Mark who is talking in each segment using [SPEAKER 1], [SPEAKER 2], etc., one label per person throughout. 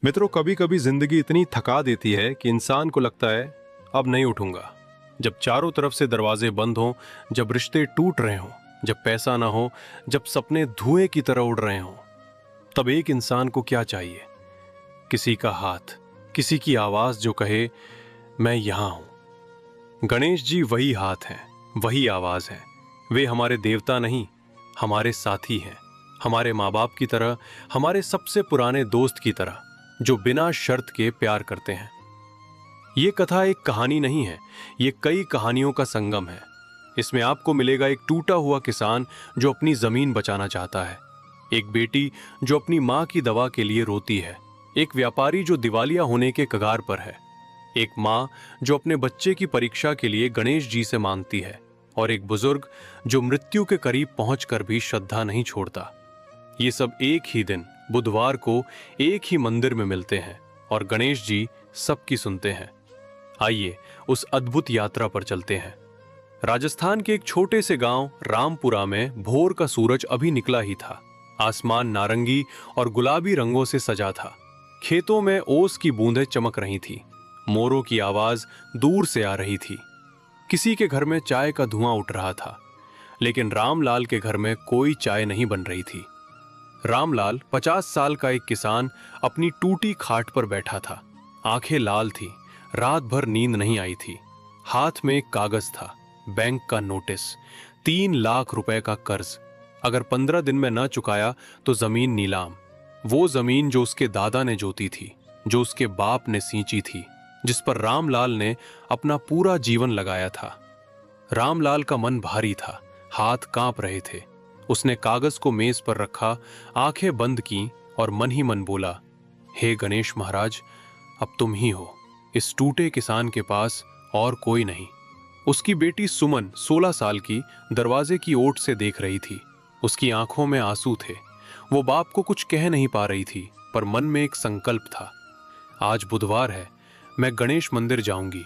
[SPEAKER 1] मित्रों, कभी कभी जिंदगी इतनी थका देती है कि इंसान को लगता है अब नहीं उठूंगा। जब चारों तरफ से दरवाजे बंद हों, जब रिश्ते टूट रहे हों, जब पैसा ना हो, जब सपने धुएं की तरह उड़ रहे हों, तब एक इंसान को क्या चाहिए? किसी का हाथ, किसी की आवाज जो कहे मैं यहां हूं। गणेश जी वही हाथ हैं, वही आवाज है। वे हमारे देवता नहीं, हमारे साथी हैं। हमारे माँ बाप की तरह, हमारे सबसे पुराने दोस्त की तरह, जो बिना शर्त के प्यार करते हैं। ये कथा एक कहानी नहीं है, ये कई कहानियों का संगम है। इसमें आपको मिलेगा एक टूटा हुआ किसान जो अपनी जमीन बचाना चाहता है, एक बेटी जो अपनी माँ की दवा के लिए रोती है, एक व्यापारी जो दिवालिया होने के कगार पर है, एक माँ जो अपने बच्चे की परीक्षा के लिए गणेश जी से मांगती है, और एक बुजुर्ग जो मृत्यु के करीब पहुंचकर भी श्रद्धा नहीं छोड़ता। ये सब एक ही दिन बुधवार को एक ही मंदिर में मिलते हैं और गणेश जी सबकी सुनते हैं। आइए उस अद्भुत यात्रा पर चलते हैं। राजस्थान के एक छोटे से गांव रामपुरा में भोर का सूरज अभी निकला ही था। आसमान नारंगी और गुलाबी रंगों से सजा था। खेतों में ओस की बूंदें चमक रही थी। मोरों की आवाज दूर से आ रही थी। किसी के घर में चाय का धुआं उठ रहा था, लेकिन रामलाल के घर में कोई चाय नहीं बन रही थी। रामलाल 50 साल का एक किसान अपनी टूटी खाट पर बैठा था। आंखें लाल थी, रात भर नींद नहीं आई थी। हाथ में एक कागज था, बैंक का नोटिस, 3 लाख रुपए का कर्ज। अगर 15 दिन में न चुकाया तो जमीन नीलाम। वो जमीन जो उसके दादा ने जोती थी, जो उसके बाप ने सींची थी, जिस पर रामलाल ने अपना पूरा जीवन लगाया था। रामलाल का मन भारी था, हाथ कांप रहे थे। उसने कागज को मेज पर रखा, आंखें बंद की और मन ही मन बोला, हे गणेश महाराज, अब तुम ही हो। इस टूटे किसान के पास और कोई नहीं। उसकी बेटी सुमन 16 साल की दरवाजे की ओट से देख रही थी। उसकी आंखों में आंसू थे। वो बाप को कुछ कह नहीं पा रही थी, पर मन में एक संकल्प था, आज बुधवार है, मैं गणेश मंदिर जाऊंगी।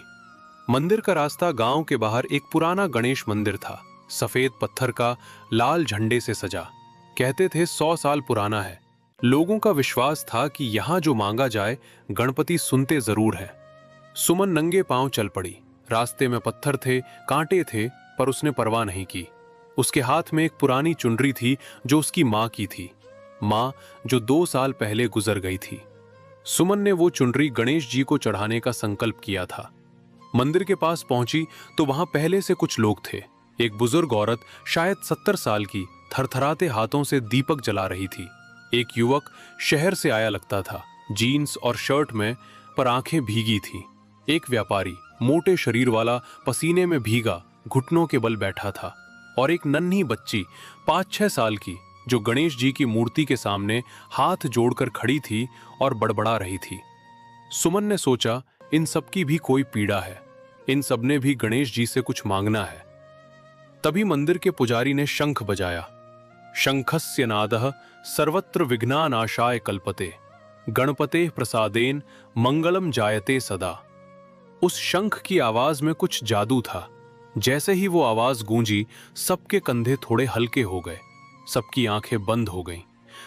[SPEAKER 1] मंदिर का रास्ता गांव के बाहर एक पुराना गणेश मंदिर था, सफेद पत्थर का, लाल झंडे से सजा। कहते थे 100 साल पुराना है। लोगों का विश्वास था कि यहां जो मांगा जाए गणपति सुनते जरूर है। सुमन नंगे पांव चल पड़ी। रास्ते में पत्थर थे, कांटे थे, पर उसने परवाह नहीं की। उसके हाथ में एक पुरानी चुनरी थी जो उसकी मां की थी, मां जो 2 साल पहले गुजर गई थी। सुमन ने वो चुनरी गणेश जी को चढ़ाने का संकल्प किया था। मंदिर के पास पहुंची तो वहां पहले से कुछ लोग थे। एक बुजुर्ग औरत, शायद 70 साल की, थरथराते हाथों से दीपक जला रही थी। एक युवक शहर से आया लगता था, जीन्स और शर्ट में, पर आंखें भीगी थीं। एक व्यापारी, मोटे शरीर वाला, पसीने में भीगा, घुटनों के बल बैठा था। और एक नन्ही बच्ची 5-6 साल की, जो गणेश जी की मूर्ति के सामने हाथ जोड़कर खड़ी थी और बड़बड़ा रही थी। सुमन ने सोचा, इन सबकी भी कोई पीड़ा है, इन सबने भी गणेश जी से कुछ मांगना है। तभी मंदिर के पुजारी ने शंख बजाया। शंखस्य नादः सर्वत्र विघ्नानाशाय कल्पते, गणपते प्रसादेन मंगलम जायते सदा। उस शंख की आवाज में कुछ जादू था। जैसे ही वो आवाज गूंजी, सबके कंधे थोड़े हल्के हो गए, सबकी आंखें बंद हो गईं।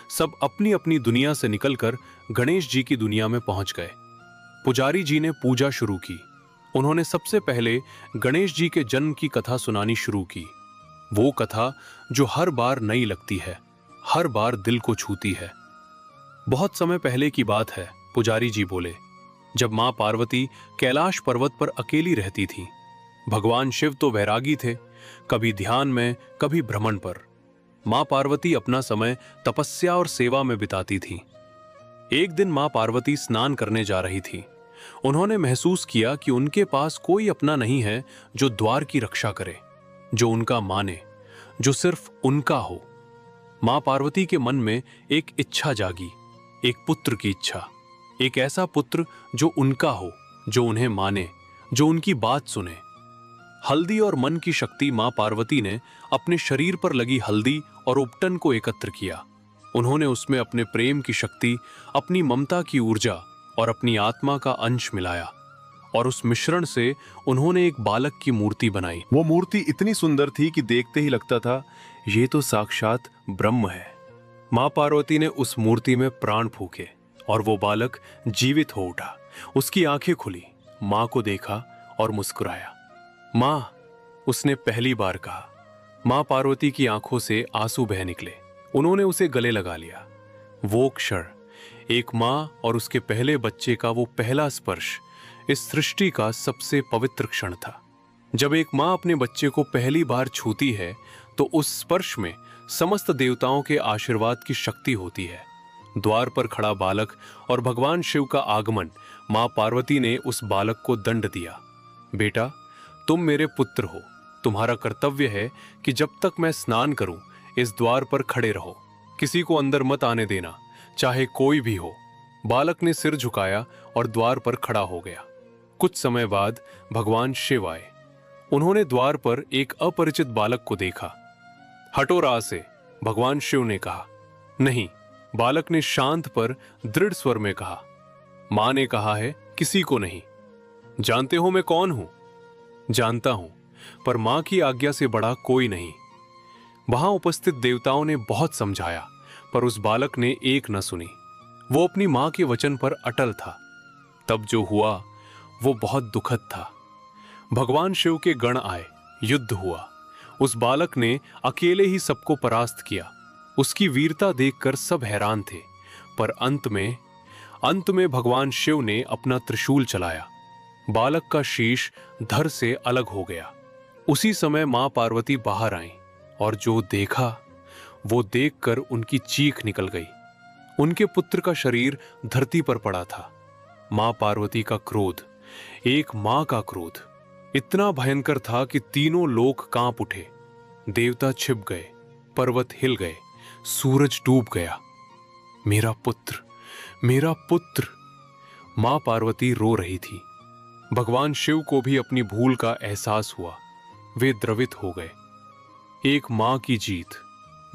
[SPEAKER 1] सब अपनी अपनी दुनिया से निकलकर गणेश जी की दुनिया में पहुंच गए। पुजारी जी ने पूजा शुरू की। उन्होंने सबसे पहले गणेश जी के जन्म की कथा सुनानी शुरू की। वो कथा जो हर बार नई लगती है, हर बार दिल को छूती है। बहुत समय पहले की बात है, पुजारी जी बोले, जब मां पार्वती कैलाश पर्वत पर अकेली रहती थी। भगवान शिव तो वैरागी थे, कभी ध्यान में, कभी भ्रमण पर। मां पार्वती अपना समय तपस्या और सेवा में बिताती थी। एक दिन मां पार्वती स्नान करने जा रही थी। उन्होंने महसूस किया कि उनके पास कोई अपना नहीं है जो द्वार की रक्षा करे, जो उनका माने, जो सिर्फ उनका हो। मां पार्वती के मन में एक इच्छा जागी, एक पुत्र की इच्छा, एक ऐसा पुत्र जो उनका हो, जो उन्हें माने, जो उनकी बात सुने। हल्दी और मन की शक्ति मां पार्वती ने अपने शरीर पर लगी हल्दी और उपटन को एकत्र किया। उन्होंने उसमें अपने प्रेम की शक्ति, अपनी ममता की ऊर्जा और अपनी आत्मा का अंश मिलाया, और उस मिश्रण से उन्होंने एक बालक की मूर्ति बनाई। वो मूर्ति इतनी सुंदर थी कि देखते ही लगता था, ये तो साक्षात ब्रह्म है। मां पार्वती ने उस मूर्ति में प्राण फूके और वो बालक जीवित हो उठा। उसकी आंखें खुली, मां को देखा और मुस्कुराया। मां, उसने पहली बार कहा। मां पार्वती की आंखों से आंसू बह निकले। उन्होंने उसे गले लगा लिया। वो क्षण, एक मां और उसके पहले बच्चे का वो पहला स्पर्श, इस सृष्टि का सबसे पवित्र क्षण था। जब एक मां अपने बच्चे को पहली बार छूती है तो उस स्पर्श में समस्त देवताओं के आशीर्वाद की शक्ति होती है। द्वार पर खड़ा बालक और भगवान शिव का आगमन, मां पार्वती ने उस बालक को दंड दिया। बेटा, तुम मेरे पुत्र हो। तुम्हारा कर्तव्य है कि जब तक मैं स्नान करूं, इस द्वार पर खड़े रहो। किसी को अंदर मत आने देना, चाहे कोई भी हो। बालक ने सिर झुकाया और द्वार पर खड़ा हो गया। कुछ समय बाद भगवान शिव आए। उन्होंने द्वार पर एक अपरिचित बालक को देखा। हटो राह से, भगवान शिव ने कहा। नहीं, बालक ने शांत पर दृढ़ स्वर में कहा। मां ने कहा है किसी को नहीं। जानते हो मैं कौन हूं? जानता हूं, पर मां की आज्ञा से बड़ा कोई नहीं। वहां उपस्थित देवताओं ने बहुत समझाया, पर उस बालक ने एक न सुनी। वो अपनी मां के वचन पर अटल था। तब जो हुआ वो बहुत दुखद था। भगवान शिव के गण आए, युद्ध हुआ। उस बालक ने अकेले ही सबको परास्त किया। उसकी वीरता देखकर सब हैरान थे, पर अंत में भगवान शिव ने अपना त्रिशूल चलाया। बालक का शीश धड़ से अलग हो गया। उसी समय मां पार्वती बाहर आईं और जो देखा, वो देखकर उनकी चीख निकल गई। उनके पुत्र का शरीर धरती पर पड़ा था। मां पार्वती का क्रोध, एक मां का क्रोध, इतना भयंकर था कि तीनों लोक कांप उठे। देवता छिप गए, पर्वत हिल गए, सूरज डूब गया। मेरा पुत्र, मेरा पुत्र! मां पार्वती रो रही थी। भगवान शिव को भी अपनी भूल का एहसास हुआ। वे द्रवित हो गए। एक मां की जीत।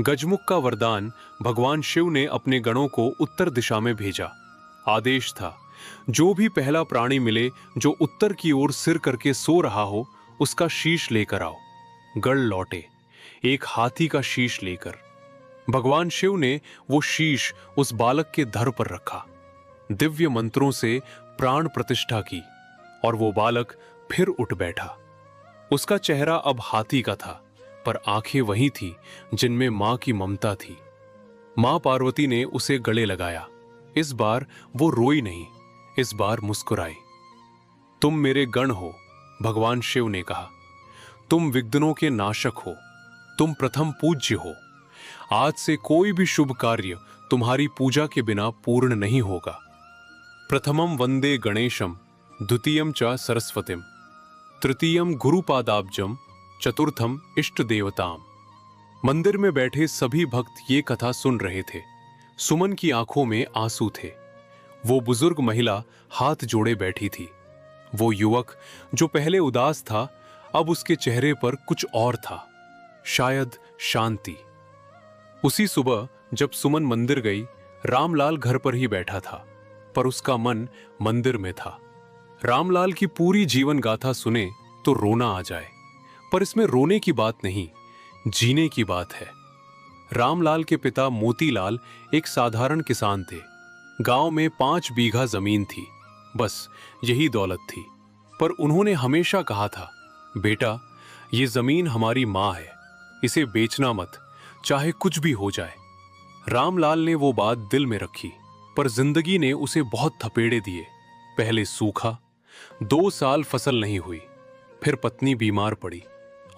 [SPEAKER 1] गजमुख का वरदान भगवान शिव ने अपने गणों को उत्तर दिशा में भेजा। आदेश था, जो भी पहला प्राणी मिले जो उत्तर की ओर सिर करके सो रहा हो, उसका शीश लेकर आओ। गण लौटे, एक हाथी का शीश लेकर। भगवान शिव ने वो शीश उस बालक के धड़ पर रखा, दिव्य मंत्रों से प्राण प्रतिष्ठा की, और वो बालक फिर उठ बैठा। उसका चेहरा अब हाथी का था, पर आंखें वही थी जिनमें मां की ममता थी। मां पार्वती ने उसे गले लगाया। इस बार वो रोई नहीं, इस बार मुस्कुराई। तुम मेरे गण हो, भगवान शिव ने कहा। तुम विघ्नों के नाशक हो, तुम प्रथम पूज्य हो। आज से कोई भी शुभ कार्य तुम्हारी पूजा के बिना पूर्ण नहीं होगा। प्रथमम वंदे गणेशम, द्वितीयम च सरस्वतीम, तृतीयम गुरुपादाब्जम, चतुर्थम इष्ट देवताम। मंदिर में बैठे सभी भक्त ये कथा सुन रहे थे। सुमन की आंखों में आंसू थे। वो बुजुर्ग महिला हाथ जोड़े बैठी थी। वो युवक जो पहले उदास था, अब उसके चेहरे पर कुछ और था, शायद शांति। उसी सुबह जब सुमन मंदिर गई, रामलाल घर पर ही बैठा था, पर उसका मन मंदिर में था। रामलाल की पूरी जीवन गाथा सुने तो रोना आ जाए, पर इसमें रोने की बात नहीं, जीने की बात है। रामलाल के पिता मोतीलाल एक साधारण किसान थे। गांव में 5 बीघा जमीन थी, बस यही दौलत थी। पर उन्होंने हमेशा कहा था, बेटा, ये जमीन हमारी मां है, इसे बेचना मत, चाहे कुछ भी हो जाए। रामलाल ने वो बात दिल में रखी, पर जिंदगी ने उसे बहुत थपेड़े दिए। पहले सूखा, 2 साल फसल नहीं हुई, फिर पत्नी बीमार पड़ी,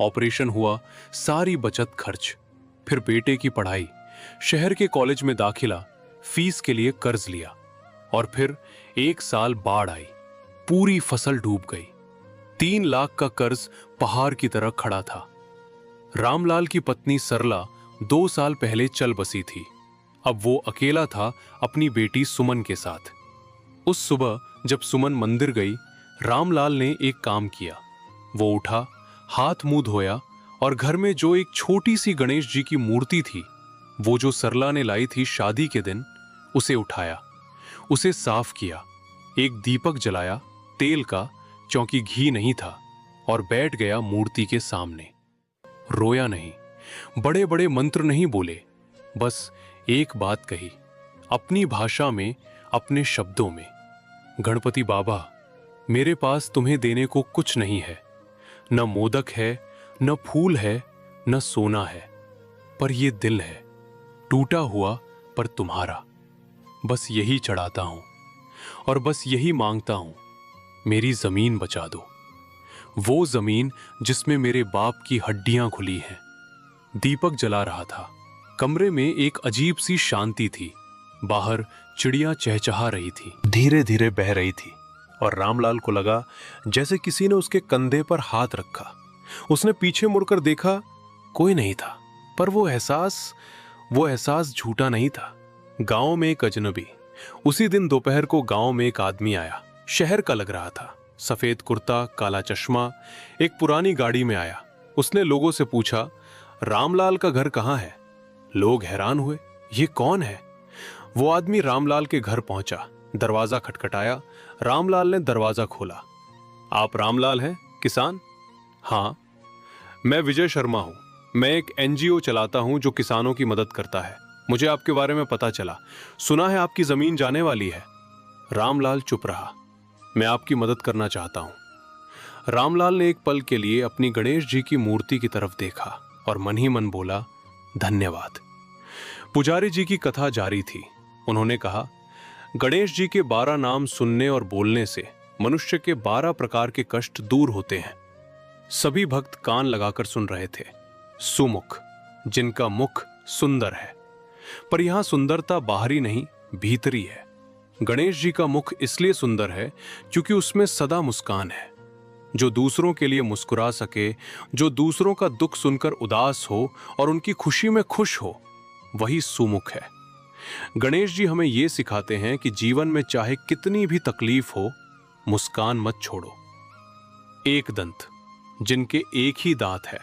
[SPEAKER 1] ऑपरेशन हुआ, सारी बचत खर्च, फिर बेटे की पढ़ाई, शहर के कॉलेज में दाखिला, फीस के लिए कर्ज लिया, और फिर 1 साल बाढ़ आई, पूरी फसल डूब गई। 3 लाख का कर्ज पहाड़ की तरह खड़ा था। रामलाल की पत्नी सरला 2 साल पहले चल बसी थी। अब वो अकेला था अपनी बेटी सुमन के साथ। उस सुबह जब सुमन मंदिर गई, रामलाल ने एक काम किया। वो उठा, हाथ मुंह धोया और घर में जो एक छोटी सी गणेश जी की मूर्ति थी, वो जो सरला ने लाई थी शादी के दिन, उसे उठाया, उसे साफ किया, एक दीपक जलाया तेल का, क्योंकि घी नहीं था, और बैठ गया मूर्ति के सामने। रोया नहीं, बड़े बड़े मंत्र नहीं बोले, बस एक बात कही, अपनी भाषा में, अपने शब्दों में, गणपति बाबा, मेरे पास तुम्हें देने को कुछ नहीं है, न मोदक है, न फूल है, न सोना है, पर ये दिल है टूटा हुआ पर तुम्हारा। बस यही चढ़ाता हूं और बस यही मांगता हूं, मेरी जमीन बचा दो, वो जमीन जिसमें मेरे बाप की हड्डियां घुली हैं। दीपक जला रहा था। कमरे में एक अजीब सी शांति थी। बाहर चिड़ियां चहचहा रही थी, धीरे धीरे बह रही थी, और रामलाल को लगा जैसे किसी ने उसके कंधे पर हाथ रखा। उसने पीछे मुड़कर देखा, कोई नहीं था, पर वो एहसास झूठा नहीं था। गांव में एक अजनबी। उसी दिन दोपहर को गांव में एक आदमी आया। शहर का लग रहा था, सफेद कुर्ता, काला चश्मा, एक पुरानी गाड़ी में आया। उसने लोगों से पूछा, रामलाल का घर कहाँ है? लोग हैरान हुए, ये कौन है? वो आदमी रामलाल के घर पहुंचा, दरवाजा खटखटाया। रामलाल ने दरवाजा खोला। आप रामलाल हैं, किसान? हाँ, मैं विजय शर्मा हूं। मैं एक एनजीओ चलाता हूं जो किसानों की मदद करता है। मुझे आपके बारे में पता चला, सुना है आपकी जमीन जाने वाली है। रामलाल चुप रहा। मैं आपकी मदद करना चाहता हूं। रामलाल ने एक पल के लिए अपनी गणेश जी की मूर्ति की तरफ देखा और मन ही मन बोला, धन्यवाद। पुजारी जी की कथा जारी थी। उन्होंने कहा, गणेश जी के 12 नाम सुनने और बोलने से मनुष्य के 12 प्रकार के कष्ट दूर होते हैं। सभी भक्त कान लगाकर सुन रहे थे। सुमुख, जिनका मुख सुंदर है, पर यहां सुंदरता बाहरी नहीं, भीतरी है। गणेश जी का मुख इसलिए सुंदर है क्योंकि उसमें सदा मुस्कान है। जो दूसरों के लिए मुस्कुरा सके, जो दूसरों का दुख सुनकर उदास हो और उनकी खुशी में खुश हो, वही सुमुख है। गणेश जी हमें यह सिखाते हैं कि जीवन में चाहे कितनी भी तकलीफ हो, मुस्कान मत छोड़ो। एक दंत, जिनके एक ही दांत है।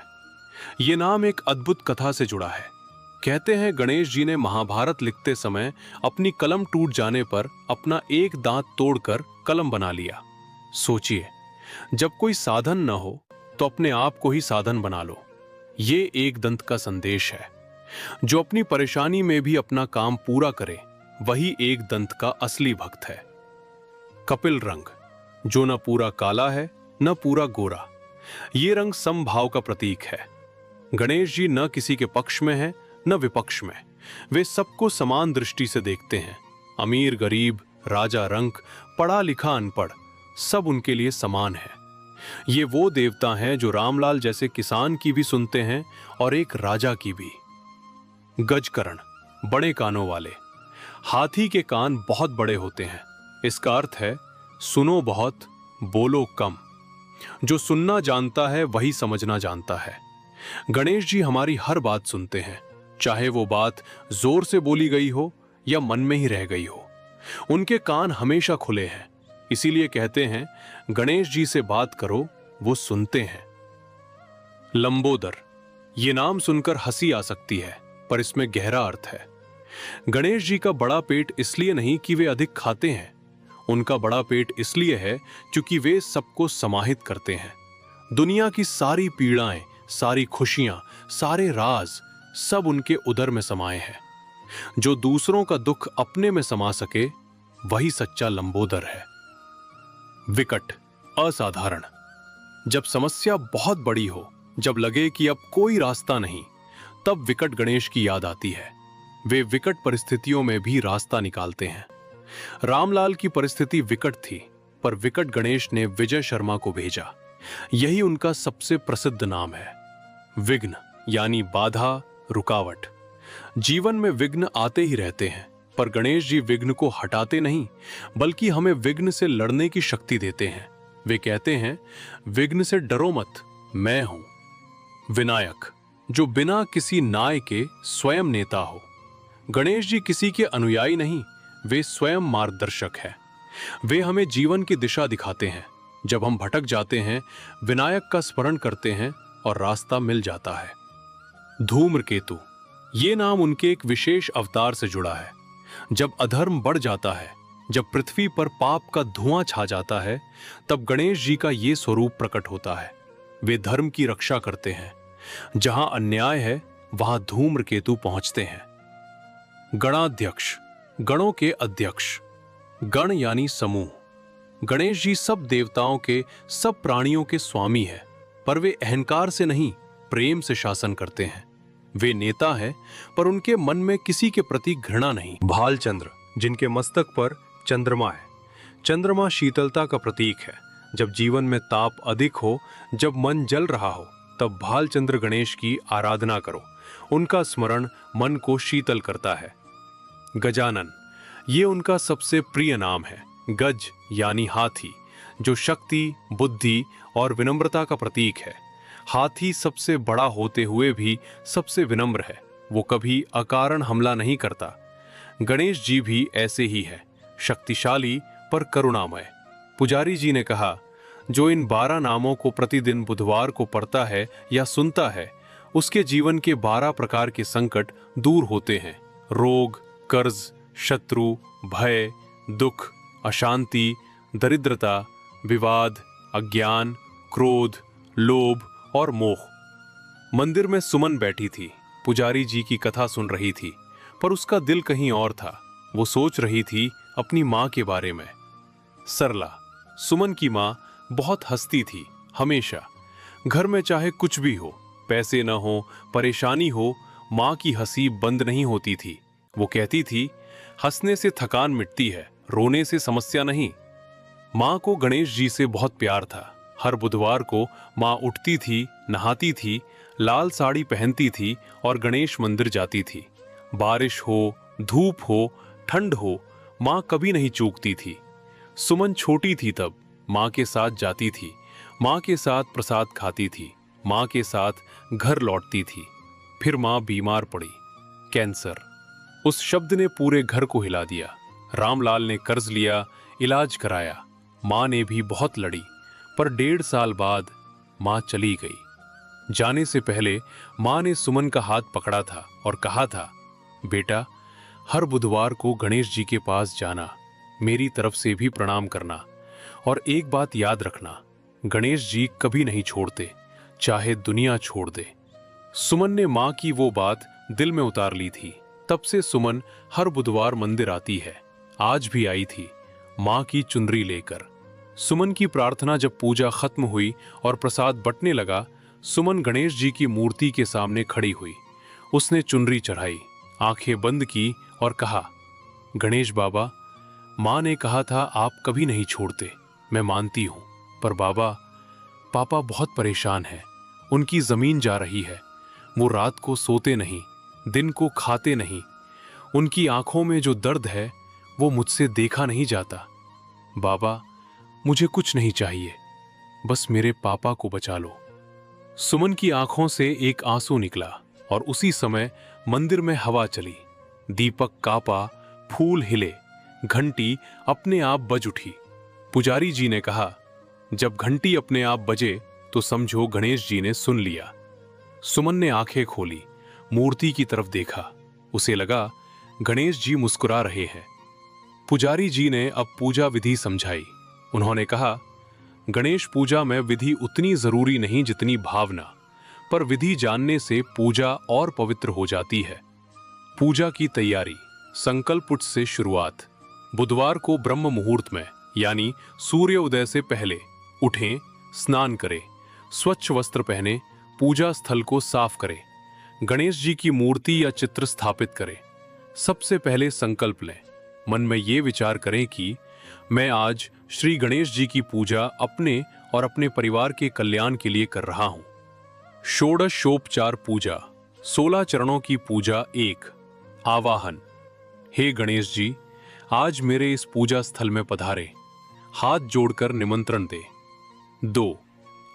[SPEAKER 1] यह नाम एक अद्भुत कथा से जुड़ा है। कहते हैं गणेश जी ने महाभारत लिखते समय अपनी कलम टूट जाने पर अपना एक दांत तोड़कर कलम बना लिया। सोचिए, जब कोई साधन न हो तो अपने आप को ही साधन बना लो। ये एक दंत का संदेश है। जो अपनी परेशानी में भी अपना काम पूरा करे, वही एक दंत का असली भक्त है। कपिल रंग, जो न पूरा काला है न पूरा गोरा, ये रंग समभाव का प्रतीक है। गणेश जी न किसी के पक्ष में है न विपक्ष में। वे सबको समान दृष्टि से देखते हैं। अमीर गरीब, राजा रंक, पढ़ा लिखा अनपढ़, सब उनके लिए समान है। ये वो देवता हैं जो रामलाल जैसे किसान की भी सुनते हैं और एक राजा की भी। गजकर्ण, बड़े कानों वाले। हाथी के कान बहुत बड़े होते हैं। इसका अर्थ है सुनो बहुत, बोलो कम। जो सुनना जानता है वही समझना जानता है। गणेश जी हमारी हर बात सुनते हैं, चाहे वो बात जोर से बोली गई हो या मन में ही रह गई हो। उनके कान हमेशा खुले हैं। इसीलिए कहते हैं, गणेश जी से बात करो, वो सुनते हैं। लंबोदर, ये नाम सुनकर हंसी आ सकती है, पर इसमें गहरा अर्थ है। गणेश जी का बड़ा पेट इसलिए नहीं कि वे अधिक खाते हैं। उनका बड़ा पेट इसलिए है क्योंकि वे सबको समाहित करते हैं। दुनिया की सारी पीड़ाएं, सारी खुशियां, सारे राज, सब उनके उदर में समाये हैं। जो दूसरों का दुख अपने में समा सके, वही सच्चा लंबोदर है। विकट, असाधारण। जब समस्या बहुत बड़ी हो, जब लगे कि अब कोई रास्ता नहीं, तब विकट गणेश की याद आती है। वे विकट परिस्थितियों में भी रास्ता निकालते हैं। रामलाल की परिस्थिति विकट थी, पर विकट गणेश ने विजय शर्मा को भेजा। यही उनका सबसे प्रसिद्ध नाम है। विघ्न यानी बाधा, रुकावट। जीवन में विघ्न आते ही रहते हैं, पर गणेश जी विघ्न को हटाते नहीं, बल्कि हमें विघ्न से लड़ने की शक्ति देते हैं। वे कहते हैं, विघ्न से डरो मत, मैं हूं। विनायक, जो बिना किसी नाय के स्वयं नेता हो। गणेश जी किसी के अनुयायी नहीं, वे स्वयं मार्गदर्शक हैं। वे हमें जीवन की दिशा दिखाते हैं। जब हम भटक जाते हैं, विनायक का स्मरण करते हैं और रास्ता मिल जाता है। धूम्रकेतु, ये नाम उनके एक विशेष अवतार से जुड़ा है। जब अधर्म बढ़ जाता है, जब पृथ्वी पर पाप का धुआं छा जाता है, तब गणेश जी का ये स्वरूप प्रकट होता है। वे धर्म की रक्षा करते हैं। जहां अन्याय है, वहां धूम्रकेतु पहुंचते हैं। गणाध्यक्ष, गणों के अध्यक्ष। गण यानी समूह। गणेश जी सब देवताओं के, सब प्राणियों के स्वामी है, पर वे अहंकार से नहीं, प्रेम से शासन करते हैं। वे नेता हैं, पर उनके मन में किसी के प्रति घृणा नहीं। भालचंद्र, जिनके मस्तक पर चंद्रमा है। चंद्रमा शीतलता का प्रतीक है। जब जीवन में ताप अधिक हो, जब मन जल रहा हो, तब भालचंद्र गणेश की आराधना करो। उनका स्मरण मन को शीतल करता है। गजानन, ये उनका सबसे प्रिय नाम है। गज यानी हाथी, जो शक्ति, बुद्धि और विनम्रता का प्रतीक है। हाथी सबसे बड़ा होते हुए भी सबसे विनम्र है। वो कभी अकारण हमला नहीं करता। गणेश जी भी ऐसे ही है, शक्तिशाली पर करुणामय। पुजारी जी ने कहा, जो इन 12 नामों को प्रतिदिन बुधवार को पढ़ता है या सुनता है, उसके जीवन के 12 प्रकार के संकट दूर होते हैं। रोग, कर्ज, शत्रु, भय, दुख, अशांति, दरिद्रता, विवाद, अज्ञान, क्रोध, लोभ और मोह। मंदिर में सुमन बैठी थी, पुजारी जी की कथा सुन रही थी, पर उसका दिल कहीं और था। वो सोच रही थी अपनी माँ के बारे में। सरला, सुमन की माँ, बहुत हंसती थी हमेशा। घर में चाहे कुछ भी हो, पैसे न हो, परेशानी हो, माँ की हंसी बंद नहीं होती थी। वो कहती थी, हंसने से थकान मिटती है, रोने से समस्या नहीं। माँ को गणेश जी से बहुत प्यार था। हर बुधवार को माँ उठती थी, नहाती थी, लाल साड़ी पहनती थी और गणेश मंदिर जाती थी। बारिश हो, धूप हो, ठंड हो, माँ कभी नहीं चूकती थी। सुमन छोटी थी तब, माँ के साथ जाती थी, माँ के साथ प्रसाद खाती थी, माँ के साथ घर लौटती थी। फिर माँ बीमार पड़ी, कैंसर। उस शब्द ने पूरे घर को हिला दिया। रामलाल ने कर्ज लिया, इलाज कराया। माँ ने भी बहुत लड़ी, पर 1.5 साल बाद माँ चली गई। जाने से पहले माँ ने सुमन का हाथ पकड़ा था और कहा था, बेटा, हर बुधवार को गणेश जी के पास जाना, मेरी तरफ से भी प्रणाम करना, और एक बात याद रखना, गणेश जी कभी नहीं छोड़ते, चाहे दुनिया छोड़ दे। सुमन ने माँ की वो बात दिल में उतार ली थी। तब से सुमन हर बुधवार मंदिर आती है। आज भी आई थी, माँ की चुनरी लेकर। सुमन की प्रार्थना जब पूजा खत्म हुई और प्रसाद बंटने लगा, सुमन गणेश जी की मूर्ति के सामने खड़ी हुई। उसने चुनरी चढ़ाई, आंखें बंद की और कहा, गणेश बाबा, माँ ने कहा था आप कभी नहीं छोड़ते, मैं मानती हूं, पर बाबा, पापा बहुत परेशान हैं। उनकी जमीन जा रही है। वो रात को सोते नहीं, दिन को खाते नहीं। उनकी आंखों में जो दर्द है, वो मुझसे देखा नहीं जाता। बाबा, मुझे कुछ नहीं चाहिए, बस मेरे पापा को बचा लो। सुमन की आंखों से एक आंसू निकला और उसी समय मंदिर में हवा चली, दीपक कांपा, फूल हिले, घंटी अपने आप बज उठी। पुजारी जी ने कहा, जब घंटी अपने आप बजे तो समझो गणेश जी ने सुन लिया। सुमन ने आंखें खोली, मूर्ति की तरफ देखा। उसे लगा गणेश जी मुस्कुरा रहे हैं। पुजारी जी ने अब पूजा विधि समझाई। उन्होंने कहा, गणेश पूजा में विधि उतनी जरूरी नहीं जितनी भावना, पर विधि जानने से पूजा और पवित्र हो जाती है। पूजा की तैयारी, संकल्प उठ से शुरुआत। बुधवार को ब्रह्म मुहूर्त में, यानी सूर्य उदय से पहले उठें, स्नान करें, स्वच्छ वस्त्र पहने, पूजा स्थल को साफ करें, गणेश जी की मूर्ति या चित्र स्थापित करें। सबसे पहले संकल्प लें। मन में ये विचार करें कि मैं आज श्री गणेश जी की पूजा अपने और अपने परिवार के कल्याण के लिए कर रहा हूं। षोडशोपचार पूजा, 16 चरणों की पूजा। 1, आवाहन। हे गणेश जी, आज मेरे इस पूजा स्थल में पधारे, हाथ जोड़कर निमंत्रण दे। 2,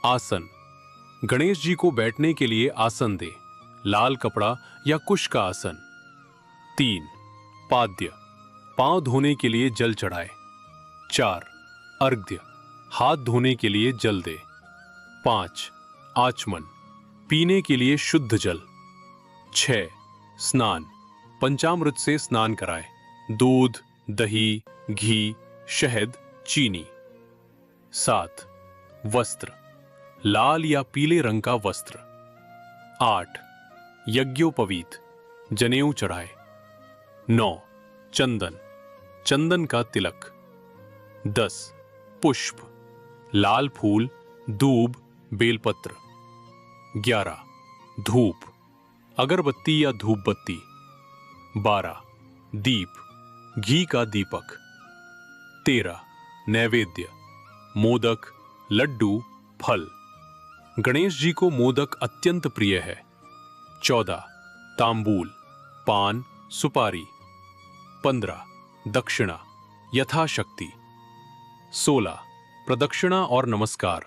[SPEAKER 1] आसन। गणेश जी को बैठने के लिए आसन दे, लाल कपड़ा या कुश का आसन। 3, पाद्य। पांव धोने के लिए जल चढ़ाए। 4, अर्घ्य। हाथ धोने के लिए जल दे। 5, आचमन। पीने के लिए शुद्ध जल। 6, स्नान। पंचामृत से स्नान कराए, दूध, दही, घी, शहद, चीनी। 7, वस्त्र। लाल या पीले रंग का वस्त्र। 8, यज्ञोपवीत, जनेऊ चढ़ाए। 9, चंदन। चंदन का तिलक। 10 पुष्प, लाल फूल, दूब, बेलपत्र। 11 धूप, अगरबत्ती या धूप बत्ती। 12 दीप, घी का दीपक। 13 नैवेद्य, मोदक, लड्डू, फल। गणेश जी को मोदक अत्यंत प्रिय है। 14 तांबूल, पान, सुपारी। 15 दक्षिणा, यथाशक्ति। 16 प्रदक्षिणा और नमस्कार,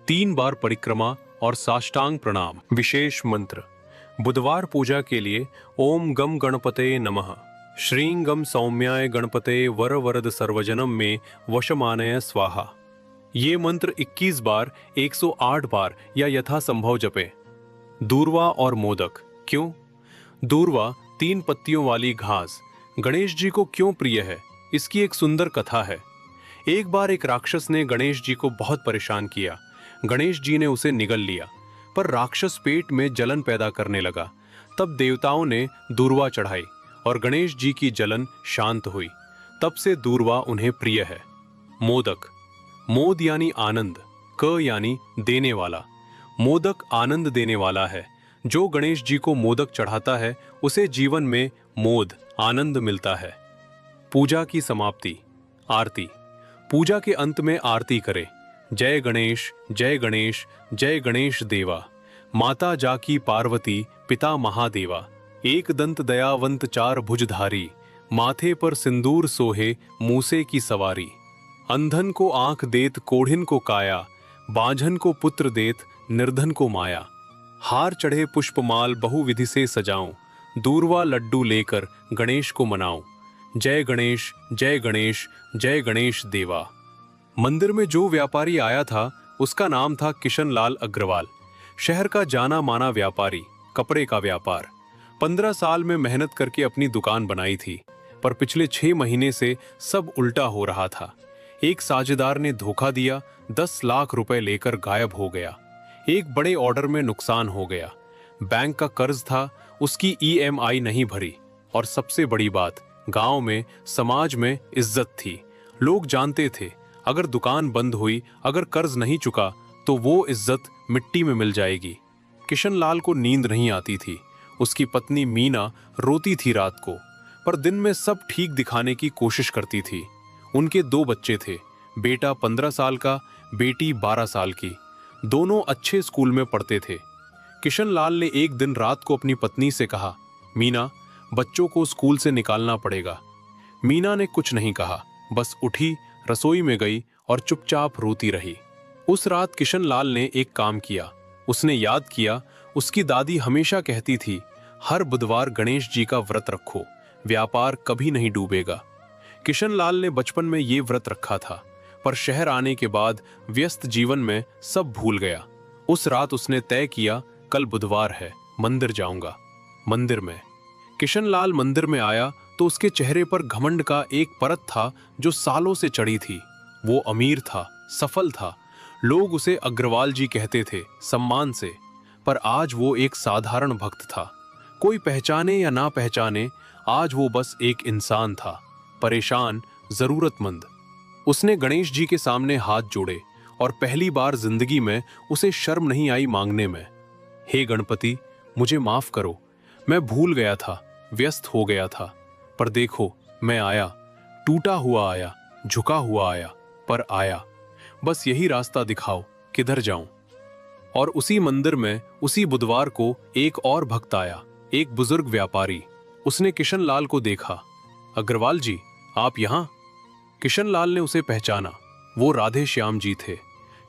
[SPEAKER 1] 3 बार परिक्रमा और साष्टांग प्रणाम। विशेष मंत्र, बुधवार पूजा के लिए ओम गम गणपते नमः, श्रीं गम सौम्याय गणपते वर वरद सर्वजनम में वशमानय स्वाहा। ये मंत्र 21 बार, 108 बार या यथासंभव जपें। दूर्वा और मोदक, क्यों? दूर्वा 3 पत्तियों वाली घास गणेश जी को क्यों प्रिय है, इसकी एक सुंदर कथा है। एक बार एक राक्षस ने गणेश जी को बहुत परेशान किया। गणेश जी ने उसे निगल लिया, पर राक्षस पेट में जलन पैदा करने लगा। तब देवताओं ने दूर्वा चढ़ाई और गणेश जी की जलन शांत हुई। तब से दूर्वा उन्हें प्रिय है। मोदक, मोद यानी आनंद, क यानी देने वाला। मोदक आनंद देने वाला है। जो गणेश जी को मोदक चढ़ाता है उसे जीवन में मोद, आनंद मिलता है। पूजा की समाप्ति, आरती। पूजा के अंत में आरती करें। जय गणेश, जय गणेश, जय गणेश देवा। माता जाकी पार्वती, पिता महादेवा। एक दंत दयावंत चार भुजधारी, माथे पर सिंदूर सोहे, मूसे की सवारी। अंधन को आंख देत, कोढ़िन को काया, बांझन को पुत्र देत, निर्धन को माया। हार चढ़े पुष्पमाल बहुविधि से सजाऊं, दूर्वा लड्डू लेकर गणेश को मनाऊं। जय गणेश, जय गणेश, जय गणेश देवा। मंदिर में जो व्यापारी आया था उसका नाम था किशन लाल अग्रवाल। शहर का जाना माना व्यापारी, कपड़े का व्यापार। 15 साल में मेहनत करके अपनी दुकान बनाई थी, पर पिछले 6 महीने से सब उल्टा हो रहा था। एक साझेदार ने धोखा दिया, 10 लाख रुपए लेकर गायब हो गया। एक बड़े ऑर्डर में नुकसान हो गया। बैंक का कर्ज था, उसकी EMI नहीं भरी। और सबसे बड़ी बात, गांव में, समाज में इज्जत थी। लोग जानते थे अगर दुकान बंद हुई, अगर कर्ज नहीं चुका तो वो इज्जत मिट्टी में मिल जाएगी। किशन लाल को नींद नहीं आती थी। उसकी पत्नी मीना रोती थी रात को, पर दिन में सब ठीक दिखाने की कोशिश करती थी। उनके 2 बच्चे थे, बेटा 15 साल का, बेटी 12 साल की। दोनों अच्छे स्कूल में पढ़ते थे। किशन लाल ने एक दिन रात को अपनी पत्नी से कहा, मीना, बच्चों को स्कूल से निकालना पड़ेगा। मीना ने कुछ नहीं कहा, बस उठी, रसोई में गई और चुपचाप रोती रही। उस रात किशन लाल ने एक काम किया। उसने याद किया, उसकी दादी हमेशा कहती थी, हर बुधवार गणेश जी का व्रत रखो, व्यापार कभी नहीं डूबेगा। किशन लाल ने बचपन में ये व्रत रखा था, पर शहर आने के बाद व्यस्त जीवन में सब भूल गया। उस रात उसने तय किया, कल बुधवार है, मंदिर जाऊंगा। मंदिर में किशन लाल मंदिर में आया तो उसके चेहरे पर घमंड का एक परत था जो सालों से चढ़ी थी। वो अमीर था, सफल था, लोग उसे अग्रवाल जी कहते थे सम्मान से। पर आज वो एक साधारण भक्त था। कोई पहचाने या ना पहचाने, आज वो बस एक इंसान था, परेशान, जरूरतमंद। उसने गणेश जी के सामने हाथ जोड़े और पहली बार जिंदगी में उसे शर्म नहीं आई मांगने में। हे गणपति, मुझे माफ करो, मैं भूल गया था, व्यस्त हो गया था। पर देखो, मैं आया, टूटा हुआ आया, झुका हुआ आया, पर आया। बस यही रास्ता दिखाओ, किधर जाऊं। और उसी मंदिर में उसी बुधवार को एक और भक्त आया, एक बुजुर्ग व्यापारी। उसने किशन लाल को देखा। अग्रवाल जी, आप यहाँ? किशन लाल ने उसे पहचाना। वो राधे श्याम जी थे,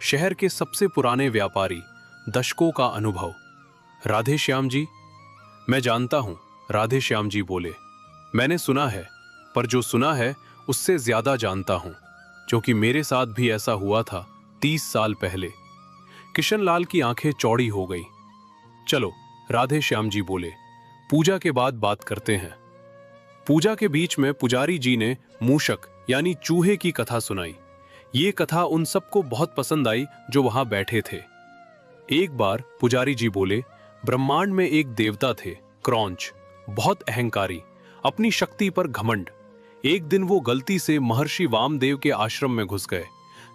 [SPEAKER 1] शहर के सबसे पुराने व्यापारी, दशकों का अनुभव। राधे श्याम जी? मैं जानता हूं, राधे श्याम जी बोले। मैंने सुना है, पर जो सुना है उससे ज्यादा जानता हूं, क्योंकि मेरे साथ भी ऐसा हुआ था 30 साल पहले। किशन लाल की आंखें चौड़ी हो गई। चलो, राधे श्याम जी बोले, पूजा के बाद बात करते हैं। पूजा के बीच में पुजारी जी ने मूषक यानी चूहे की कथा सुनाई। ये कथा उन सबको बहुत पसंद आई जो वहां बैठे थे। एक बार पुजारी जी बोले, ब्रह्मांड में एक देवता थे, क्रौंच, बहुत अहंकारी, अपनी शक्ति पर घमंड। एक दिन वो गलती से महर्षि वामदेव के आश्रम में घुस गए,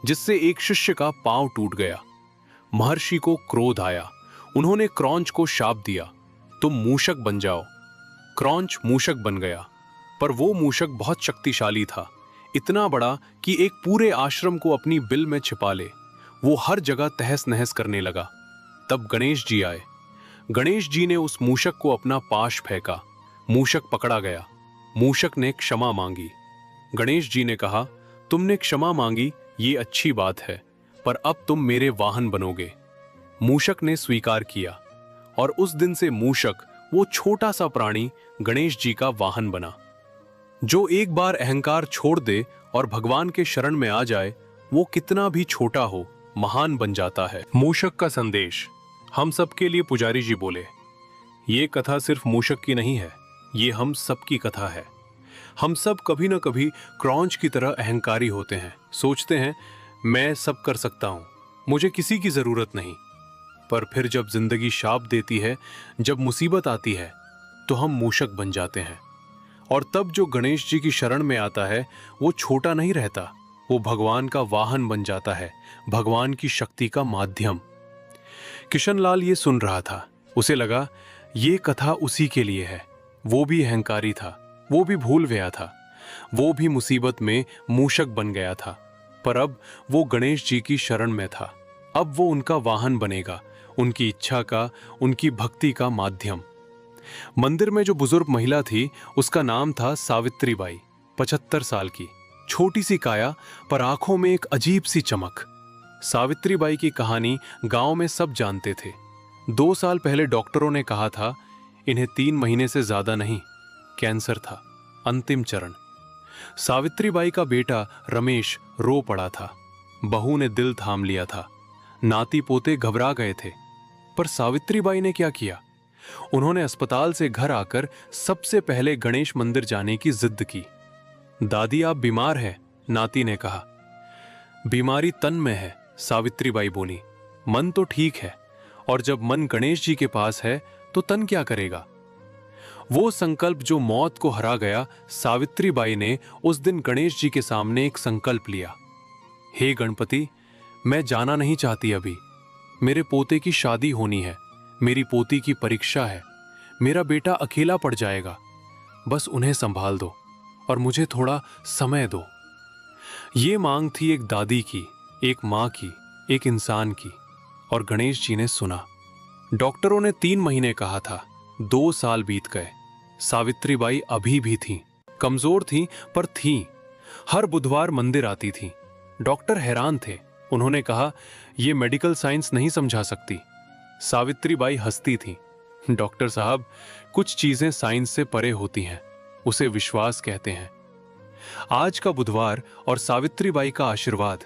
[SPEAKER 1] जिससे एक शिष्य का पांव टूट गया। महर्षि को क्रोध आया। उन्होंने क्रौंच को शाप दिया, तुम मूषक बन जाओ। क्रौंच मूषक बन गया, पर वो मूषक बहुत शक्तिशाली था, इतना बड़ा कि एक पूरे आश्रम को अपनी बिल में छिपा ले। वो हर जगह तहस नहस करने लगा। तब गणेश जी आए। गणेश जी ने उस मूषक को अपना पाश फेंका। मूषक पकड़ा गया। मूषक ने क्षमा मांगी। गणेश जी ने कहा, तुमने क्षमा मांगी, ये अच्छी बात है, पर अब तुम मेरे वाहन बनोगे। मूषक ने स्वीकार किया और उस दिन से मूषक, वो छोटा सा प्राणी, गणेश जी का वाहन बना। जो एक बार अहंकार छोड़ दे और भगवान के शरण में आ जाए, वो कितना भी छोटा हो, महान बन जाता है। मूषक का संदेश हम सबके लिए पुजारी जी बोले। ये कथा सिर्फ मूषक की नहीं है, ये हम सबकी कथा है। हम सब कभी न कभी क्रौंच की तरह अहंकारी होते हैं, सोचते हैं मैं सब कर सकता हूं, मुझे किसी की जरूरत नहीं। पर फिर जब जिंदगी शाप देती है, जब मुसीबत आती है, तो हम मूषक बन जाते हैं। और तब जो गणेश जी की शरण में आता है, वो छोटा नहीं रहता, वो भगवान का वाहन बन जाता है, भगवान की शक्ति का माध्यम। किशनलाल ये सुन रहा था। उसे लगा ये कथा उसी के लिए है। वो भी अहंकारी था, वो भी भूल गया था, वो भी मुसीबत में मूषक बन गया था, पर अब वो गणेश जी की शरण में था। अब वो उनका वाहन बनेगा, उनकी इच्छा का, उनकी भक्ति का माध्यम। मंदिर में जो बुजुर्ग महिला थी, उसका नाम था सावित्री बाई। 75 साल की, छोटी सी काया, पर आंखों में एक अजीब सी चमक। सावित्री बाई की कहानी गांव में सब जानते थे। 2 साल पहले डॉक्टरों ने कहा था इन्हें 3 महीने से ज्यादा नहीं, कैंसर था, अंतिम चरण। सावित्री बाई का बेटा रमेश रो पड़ा था। बहू ने दिल थाम लिया था। नाती पोते घबरा गए थे। पर सावित्री बाई ने क्या किया? उन्होंने अस्पताल से घर आकर सबसे पहले गणेश मंदिर जाने की जिद की। दादी आप बीमार हैं, नाती ने कहा। बीमारी तन में है, सावित्री बाई बोली। मन तो ठीक है, और जब मन गणेश जी के पास है तो तन क्या करेगा? वो संकल्प जो मौत को हरा गया, सावित्री बाई ने उस दिन गणेश जी के सामने एक संकल्प लिया। हे गणपति, मैं जाना नहीं चाहती अभी। मेरे पोते की शादी होनी है, मेरी पोती की परीक्षा है, मेरा बेटा अकेला पड़ जाएगा। बस उन्हें संभाल दो और मुझे थोड़ा समय दो। ये मांग थी एक दादी की, एक मां की, एक इंसान की। और गणेश जी ने सुना। डॉक्टरों ने 3 महीने कहा था, 2 साल बीत गए। सावित्री बाई अभी भी थीं, कमजोर थीं, पर थीं। हर बुधवार मंदिर आती थीं। डॉक्टर हैरान थे। उन्होंने कहा, यह मेडिकल साइंस नहीं समझा सकती। सावित्री बाई हंसती थीं। डॉक्टर साहब, कुछ चीजें साइंस से परे होती हैं, उसे विश्वास कहते हैं। आज का बुधवार और सावित्री बाई का आशीर्वाद।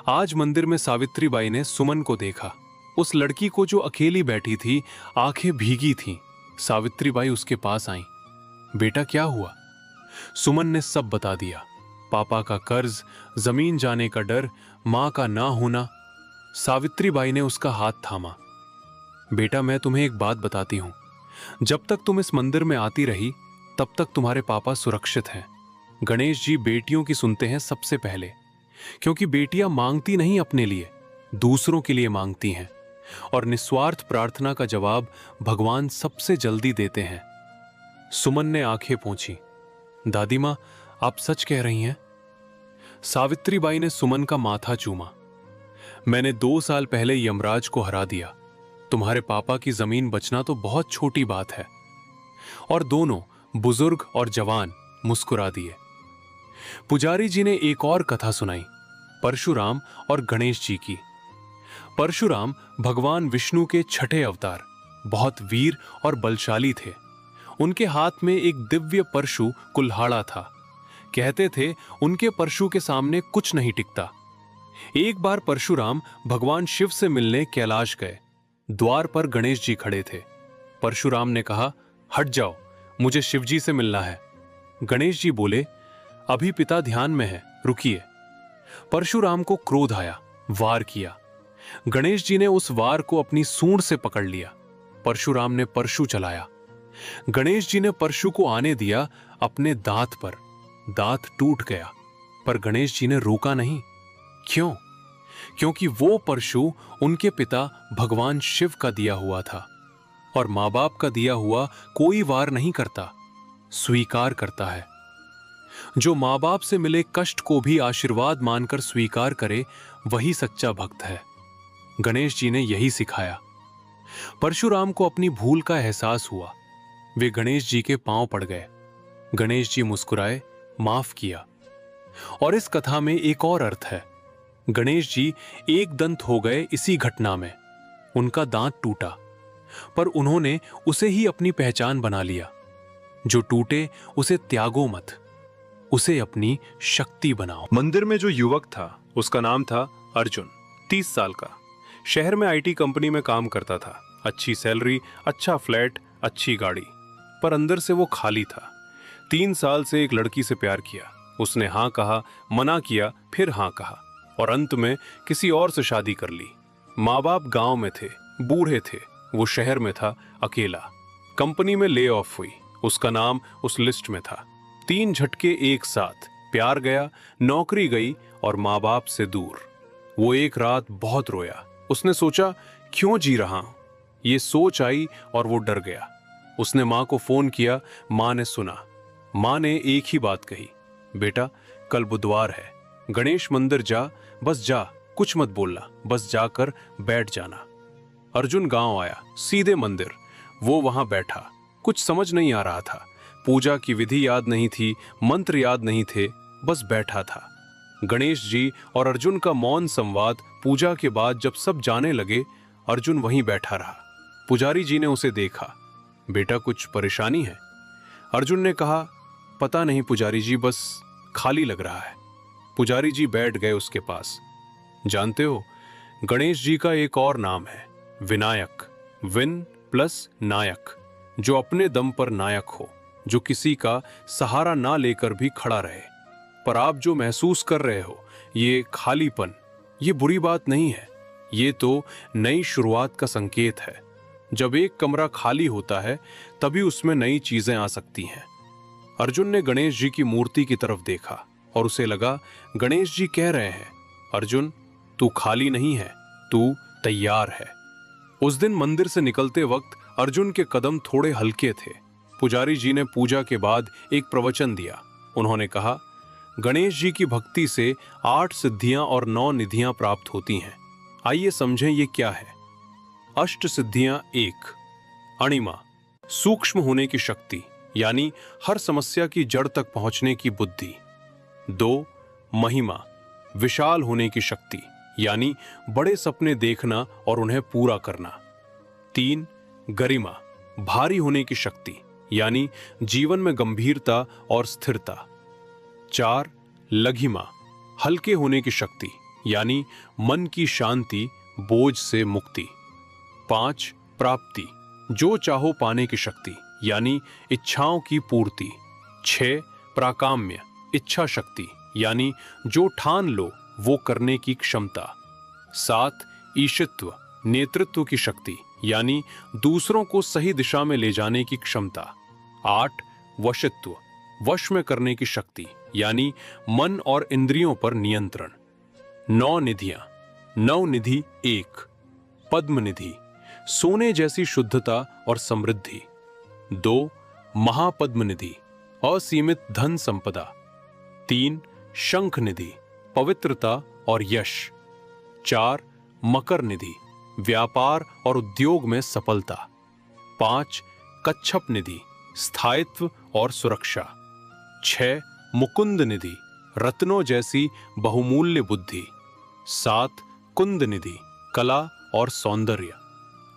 [SPEAKER 1] आज मंदिर में सावित्री बाई ने सुमन को देखा, उस लड़की को जो अकेली बैठी थी, आंखें भीगी थीं। सावित्री बाई उसके पास आईं। बेटा क्या हुआ? सुमन ने सब बता दिया। पापा का कर्ज, जमीन जाने का डर, मां का ना होना। सावित्री बाई ने उसका हाथ थामा। बेटा मैं तुम्हें एक बात बताती हूं, जब तक तुम इस मंदिर में आती रही, तब तक तुम्हारे पापा सुरक्षित हैं। गणेश जी बेटियों की सुनते हैं सबसे पहले, क्योंकि बेटियां मांगती नहीं अपने लिए, दूसरों के लिए मांगती हैं, और निस्वार्थ प्रार्थना का जवाब भगवान सबसे जल्दी देते हैं। सुमन ने आंखें पोंछी। दादी मां, आप सच कह रही हैं? सावित्री बाई ने सुमन का माथा चूमा। मैंने 2 साल पहले यमराज को हरा दिया। तुम्हारे पापा की जमीन बचना तो बहुत छोटी बात है। और दोनों, बुजुर्ग और जवान, मुस्कुरा दिए। पुजारी जी ने एक और कथा सुनाई, परशुराम और गणेश जी की। परशुराम भगवान विष्णु के 6ठे अवतार, बहुत वीर और बलशाली थे। उनके हाथ में एक दिव्य परशु कुल्हाड़ा था। कहते थे उनके परशु के सामने कुछ नहीं टिकता। एक बार परशुराम भगवान शिव से मिलने कैलाश गए। द्वार पर गणेश जी खड़े थे। परशुराम ने कहा, हट जाओ, मुझे शिवजी से मिलना है। गणेश जी बोले, अभी पिता ध्यान में है, रुकिए। परशुराम को क्रोध आया, वार किया। गणेश जी ने उस वार को अपनी सूंड से पकड़ लिया। परशुराम ने परशु चलाया। गणेश जी ने परशु को आने दिया अपने दांत पर। दांत टूट गया, पर गणेश जी ने रोका नहीं। क्यों? क्योंकि वो परशु उनके पिता भगवान शिव का दिया हुआ था, और माँ बाप का दिया हुआ कोई वार नहीं करता, स्वीकार करता है। जो माँ बाप से मिले कष्ट को भी आशीर्वाद मानकर स्वीकार करे, वही सच्चा भक्त है। गणेश जी ने यही सिखाया। परशुराम को अपनी भूल का एहसास हुआ। वे गणेश जी के पांव पड़ गए। गणेश जी मुस्कुराए, माफ किया। और इस कथा में एक और अर्थ है। गणेश जी एक दंत हो गए इसी घटना में। उनका दांत टूटा, पर उन्होंने उसे ही अपनी पहचान बना लिया। जो टूटे उसे त्यागो मत, उसे अपनी शक्ति बनाओ। मंदिर में जो युवक था उसका नाम था अर्जुन, 30 साल का। शहर में आईटी कंपनी में काम करता था। अच्छी सैलरी, अच्छा फ्लैट, अच्छी गाड़ी, पर अंदर से वो खाली था। 3 साल से एक लड़की से प्यार किया। उसने हाँ कहा, मना किया, फिर हाँ कहा, और अंत में किसी और से शादी कर ली। माँ बाप गांव में थे, बूढ़े थे। वो शहर में था, अकेला। कंपनी में ले ऑफ हुई, उसका नाम उस लिस्ट में था। 3 झटके एक साथ, प्यार गया, नौकरी गई और माँ बाप से दूर। वो एक रात बहुत रोया। उसने सोचा, क्यों जी रहा हूं? ये सोच आई और वो डर गया। उसने माँ को फोन किया। माँ ने सुना। माँ ने एक ही बात कही, बेटा कल बुधवार है, गणेश मंदिर जा, बस जा, कुछ मत बोलना, बस जाकर बैठ जाना। अर्जुन गांव आया, सीधे मंदिर। वो वहां बैठा। कुछ समझ नहीं आ रहा था। पूजा की विधि याद नहीं थी, मंत्र याद नहीं थे, बस बैठा था। गणेश जी और अर्जुन का मौन संवाद। पूजा के बाद जब सब जाने लगे, अर्जुन वहीं बैठा रहा। पुजारी जी ने उसे देखा। बेटा कुछ परेशानी है? अर्जुन ने कहा, पता नहीं पुजारी जी, बस खाली लग रहा है। पुजारी जी बैठ गए उसके पास। जानते हो, गणेश जी का एक और नाम है, विनायक। विन प्लस नायक, जो अपने दम पर नायक हो, जो किसी का सहारा ना लेकर भी खड़ा रहे। पर आप जो महसूस कर रहे हो, ये खालीपन, ये बुरी बात नहीं है। ये तो नई शुरुआत का संकेत है। जब एक कमरा खाली होता है, तभी उसमें नई चीजें आ सकती हैं। अर्जुन ने गणेश जी की मूर्ति की तरफ देखा और उसे लगा, गणेश जी कह रहे हैं, अर्जुन तू खाली नहीं है, तू तैयार है। उस दिन मंदिर से निकलते वक्त अर्जुन के कदम थोड़े हल्के थे। पुजारी जी ने पूजा के बाद एक प्रवचन दिया। उन्होंने कहा, गणेश जी की भक्ति से 8 सिद्धियां और 9 निधियां प्राप्त होती हैं। आइए समझें ये क्या है। अष्ट सिद्धियां। 1, अणिमा, सूक्ष्म होने की शक्ति, यानी हर समस्या की जड़ तक पहुंचने की बुद्धि। 2, महिमा, विशाल होने की शक्ति, यानी बड़े सपने देखना और उन्हें पूरा करना। 3, गरिमा, भारी होने की शक्ति, यानी जीवन में गंभीरता और स्थिरता। 4, लघिमा, हल्के होने की शक्ति, यानी मन की शांति, बोझ से मुक्ति। 5, प्राप्ति, जो चाहो पाने की शक्ति, यानी इच्छाओं की पूर्ति। 6, प्राकाम्य, इच्छा शक्ति, यानी जो ठान लो वो करने की क्षमता। 7, ईशित्व, नेतृत्व की शक्ति, यानी दूसरों को सही दिशा में ले जाने की क्षमता। 8, वशित्व, वश में करने की शक्ति, यानी मन और इंद्रियों पर नियंत्रण। 9 निधियां। 9 निधि। 1, पद्म निधि, सोने जैसी शुद्धता और समृद्धि। 2, महापद्म निधि, असीमित धन संपदा। 3, शंख निधि, पवित्रता और यश। 4, मकर निधि, व्यापार और उद्योग में सफलता। 5, कच्छप निधि, स्थायित्व और सुरक्षा। 6, मुकुंद निधि, रत्नों जैसी बहुमूल्य बुद्धि। 7, कुंद निधि, कला और सौंदर्य।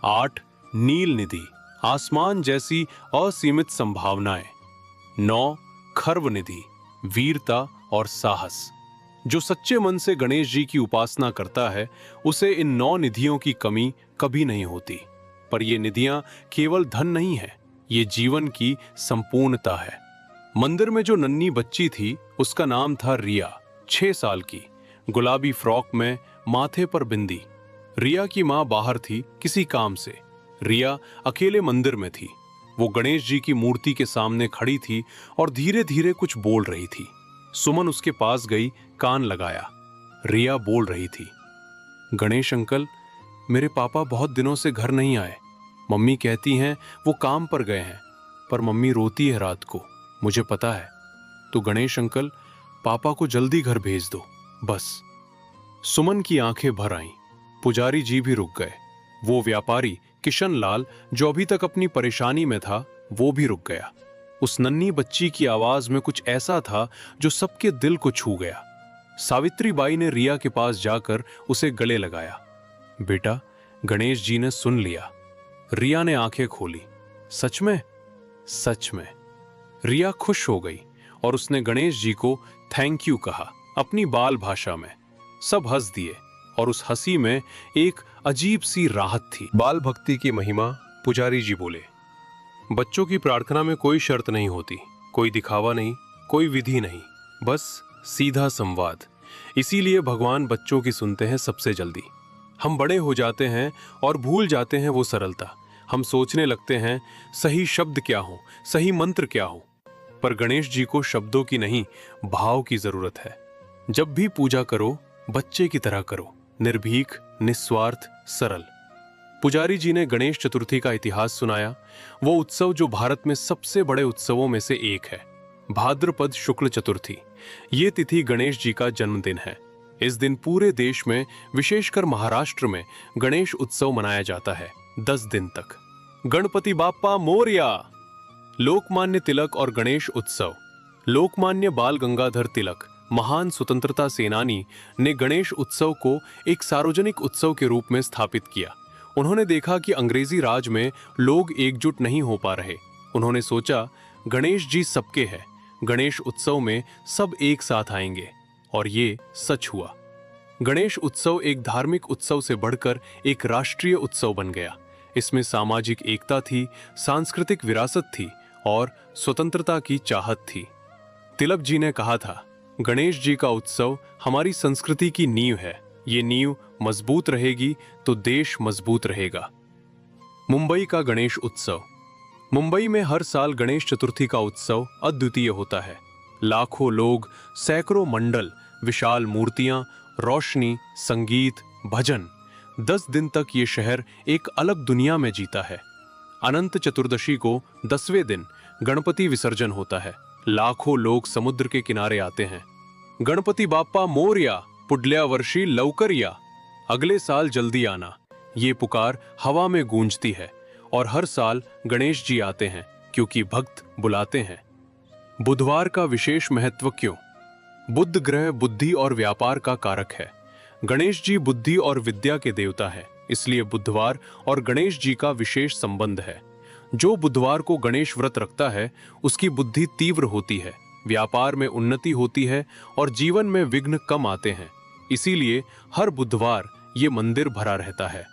[SPEAKER 1] 8, नील निधि, आसमान जैसी असीमित संभावनाएं। 9, खर्व निधि, वीरता और साहस। जो सच्चे मन से गणेश जी की उपासना करता है, उसे इन 9 निधियों की कमी कभी नहीं होती। पर ये निधियां केवल धन नहीं है, ये जीवन की संपूर्णता है। मंदिर में जो नन्ही बच्ची थी, उसका नाम था रिया। 6 साल की, गुलाबी फ्रॉक में, माथे पर बिंदी। रिया की मां बाहर थी किसी काम से। रिया अकेले मंदिर में थी। वो गणेश जी की मूर्ति के सामने खड़ी थी और धीरे धीरे कुछ बोल रही थी। सुमन उसके पास गई, कान लगाया। रिया बोल रही थी, गणेश अंकल, मेरे पापा बहुत दिनों से घर नहीं आए। मम्मी कहती हैं वो काम पर गए हैं, पर मम्मी रोती है रात को, मुझे पता है। तो गणेश अंकल, पापा को जल्दी घर भेज दो बस। सुमन की आंखें भर आईं। पुजारी जी भी रुक गए। वो व्यापारी किशन लाल, जो अभी तक अपनी परेशानी में था, वो भी रुक गया। उस नन्ही बच्ची की आवाज में कुछ ऐसा था जो सबके दिल को छू गया। सावित्री बाई ने रिया के पास जाकर उसे गले लगाया। बेटा, गणेश जी ने सुन लिया। रिया ने आंखें खोली। सच में? सच में। रिया खुश हो गई और उसने गणेश जी को थैंक यू कहा अपनी बाल भाषा में। सब हंस दिए और उस हंसी में एक अजीब सी राहत थी। बाल भक्ति की महिमा। पुजारी जी बोले, बच्चों की प्रार्थना में कोई शर्त नहीं होती, कोई दिखावा नहीं, कोई विधि नहीं, बस सीधा संवाद। इसीलिए भगवान बच्चों की सुनते हैं सबसे जल्दी। हम बड़े हो जाते हैं और भूल जाते हैं वो सरलता। हम सोचने लगते हैं सही शब्द क्या हो, सही मंत्र क्या हो। पर गणेश जी को शब्दों की नहीं, भाव की जरूरत है। जब भी पूजा करो, बच्चे की तरह करो, निर्भीक, निस्वार्थ, सरल। पुजारी जी ने गणेश चतुर्थी का इतिहास सुनाया। वो उत्सव जो भारत में सबसे बड़े उत्सवों में से एक है। भाद्रपद शुक्ल चतुर्थी, ये तिथि गणेश जी का जन्मदिन है। इस दिन पूरे देश में, विशेषकर महाराष्ट्र में, गणेश उत्सव मनाया जाता है 10 दिन तक। गणपति बाप्पा मोरया। लोकमान्य तिलक और गणेश उत्सव। लोकमान्य बाल गंगाधर तिलक, महान स्वतंत्रता सेनानी, ने गणेश उत्सव को एक सार्वजनिक उत्सव के रूप में स्थापित किया। उन्होंने देखा कि अंग्रेजी राज में लोग एकजुट नहीं हो पा रहे। उन्होंने सोचा, गणेश जी सबके हैं, गणेश उत्सव में सब एक साथ आएंगे। और ये सच हुआ। गणेश उत्सव एक धार्मिक उत्सव से बढ़कर एक राष्ट्रीय उत्सव बन गया। इसमें सामाजिक एकता थी, सांस्कृतिक विरासत थी और स्वतंत्रता की चाहत थी। तिलक जी ने कहा था, गणेश जी का उत्सव हमारी संस्कृति की नींव है। ये नींव मजबूत रहेगी तो देश मजबूत रहेगा। मुंबई का गणेश उत्सव। मुंबई में हर साल गणेश चतुर्थी का उत्सव अद्वितीय होता है। लाखों लोग, सैकड़ों मंडल, विशाल मूर्तियां, रोशनी, संगीत, भजन। 10 दिन तक ये शहर एक अलग दुनिया में जीता है। अनंत चतुर्दशी को 10वें दिन गणपति विसर्जन होता है। लाखों लोग समुद्र के किनारे आते हैं। गणपति बाप्पा मोरया, पुड्ल्या वर्षी लवकर या, अगले साल जल्दी आना, ये पुकार हवा में गूंजती है। और हर साल गणेश जी आते हैं क्योंकि भक्त बुलाते हैं। बुधवार का विशेष महत्व क्यों? बुध ग्रह बुद्धि और व्यापार का कारक है। गणेश जी बुद्धि और विद्या के देवता है, इसलिए बुधवार और गणेश जी का विशेष संबंध है। जो बुधवार को गणेश व्रत रखता है, उसकी बुद्धि तीव्र होती है, व्यापार में उन्नति होती है और जीवन में विघ्न कम आते हैं। इसीलिए हर बुधवार ये मंदिर भरा रहता है।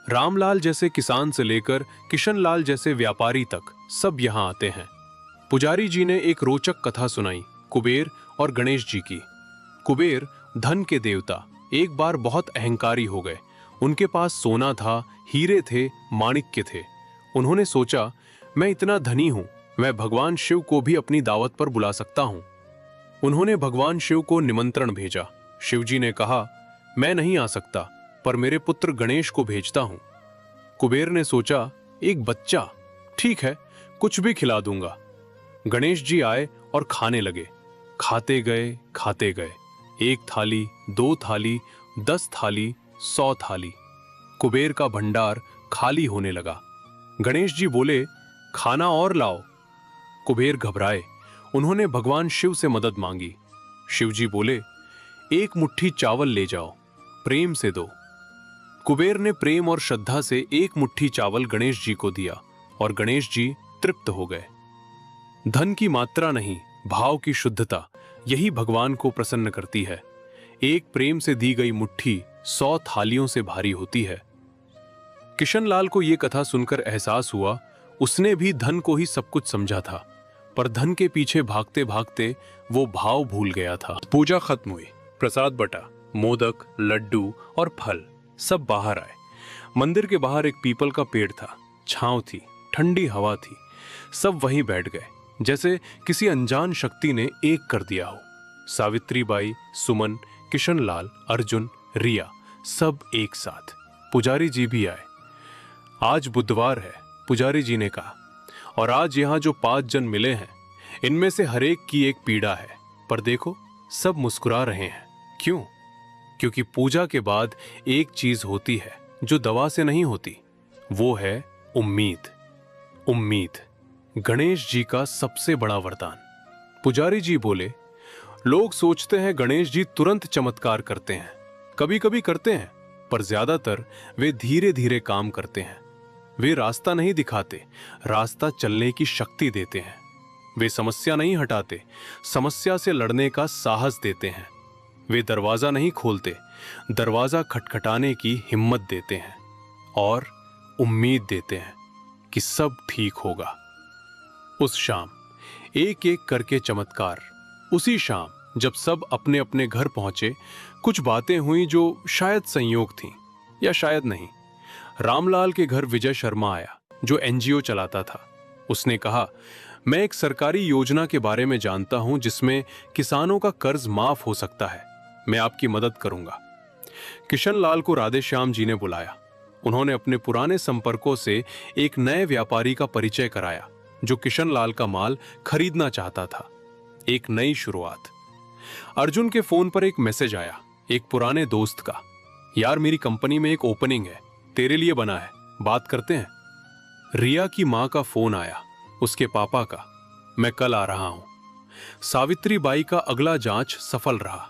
[SPEAKER 1] रामलाल जैसे किसान से लेकर किशन लाल जैसे व्यापारी तक सब यहाँ आते हैं। पुजारी जी ने एक रोचक कथा सुनाई कुबेर और गणेश जी की। कुबेर धन के देवता एक बार बहुत अहंकारी हो गए। उनके पास सोना था, हीरे थे, माणिक्य थे। उन्होंने सोचा, मैं इतना धनी हूं, मैं भगवान शिव को भी अपनी दावत पर बुला सकता हूं। उन्होंने भगवान शिव को निमंत्रण भेजा। शिवजी ने कहा, मैं नहीं आ सकता, पर मेरे पुत्र गणेश को भेजता हूं। कुबेर ने सोचा, एक बच्चा, ठीक है, कुछ भी खिला दूंगा। गणेश जी आए और खाने लगे। खाते गए, खाते गए। 1 थाली, 2 थाली, 10 थाली, 100 थाली। कुबेर का भंडार खाली होने लगा। गणेश जी बोले, खाना और लाओ। कुबेर घबराए। उन्होंने भगवान शिव से मदद मांगी। शिवजी बोले, 1 मुट्ठी चावल ले जाओ, प्रेम से दो। कुबेर ने प्रेम और श्रद्धा से 1 मुट्ठी चावल गणेश जी को दिया और गणेश जी तृप्त हो गए। धन की मात्रा नहीं, भाव की शुद्धता, यही भगवान को प्रसन्न करती है। एक प्रेम से दी गई मुट्ठी 100 थालियों से भारी होती है। किशन लाल को यह कथा सुनकर एहसास हुआ, उसने भी धन को ही सब कुछ समझा था, पर धन के पीछे भागते भागते वो भाव भूल गया था। पूजा खत्म हुई। प्रसाद बटा, मोदक, लड्डू और फल सब बाहर आए। मंदिर के बाहर एक पीपल का पेड़ था, छांव थी, ठंडी हवा थी। सब वहीं बैठ गए, जैसे किसी अनजान शक्ति ने एक कर दिया हो। सावित्रीबाई, सुमन, किशनलाल, अर्जुन, रिया सब एक साथ। पुजारी जी भी आए। आज बुधवार है, पुजारी जी ने कहा, और आज यहां जो 5 जन मिले हैं इनमें से हर एक की एक पीड़ा है, पर देखो सब मुस्कुरा रहे हैं। क्यों? क्योंकि पूजा के बाद एक चीज होती है जो दवा से नहीं होती, वो है उम्मीद। उम्मीद गणेश जी का सबसे बड़ा वरदान। पुजारी जी बोले, लोग सोचते हैं गणेश जी तुरंत चमत्कार करते हैं। कभी कभी करते हैं, पर ज्यादातर वे धीरे धीरे काम करते हैं। वे रास्ता नहीं दिखाते, रास्ता चलने की शक्ति देते हैं। वे समस्या नहीं हटाते, समस्या से लड़ने का साहस देते हैं। वे दरवाजा नहीं खोलते, दरवाजा खटखटाने की हिम्मत देते हैं और उम्मीद देते हैं कि सब ठीक होगा। उस शाम एक एक करके चमत्कार। उसी शाम जब सब अपने अपने घर पहुंचे, कुछ बातें हुई जो शायद संयोग थीं या शायद नहीं। रामलाल के घर विजय शर्मा आया, जो एनजीओ चलाता था। उसने कहा, मैं एक सरकारी योजना के बारे में जानता हूं जिसमें किसानों का कर्ज माफ हो सकता है। मैं आपकी मदद करूंगा। किशनलाल को राधेश्याम जी ने बुलाया। उन्होंने अपने पुराने संपर्कों से एक नए व्यापारी का परिचय कराया जो किशनलाल का माल खरीदना चाहता था। एक नई शुरुआत। अर्जुन के फोन पर एक मैसेज आया, एक पुराने दोस्त का, यार मेरी कंपनी में एक ओपनिंग है, तेरे लिए बना है, बात करते हैं। रिया की मां का फोन आया, उसके पापा का, मैं कल आ रहा हूं। सावित्रीबाई का अगला जांच सफल रहा।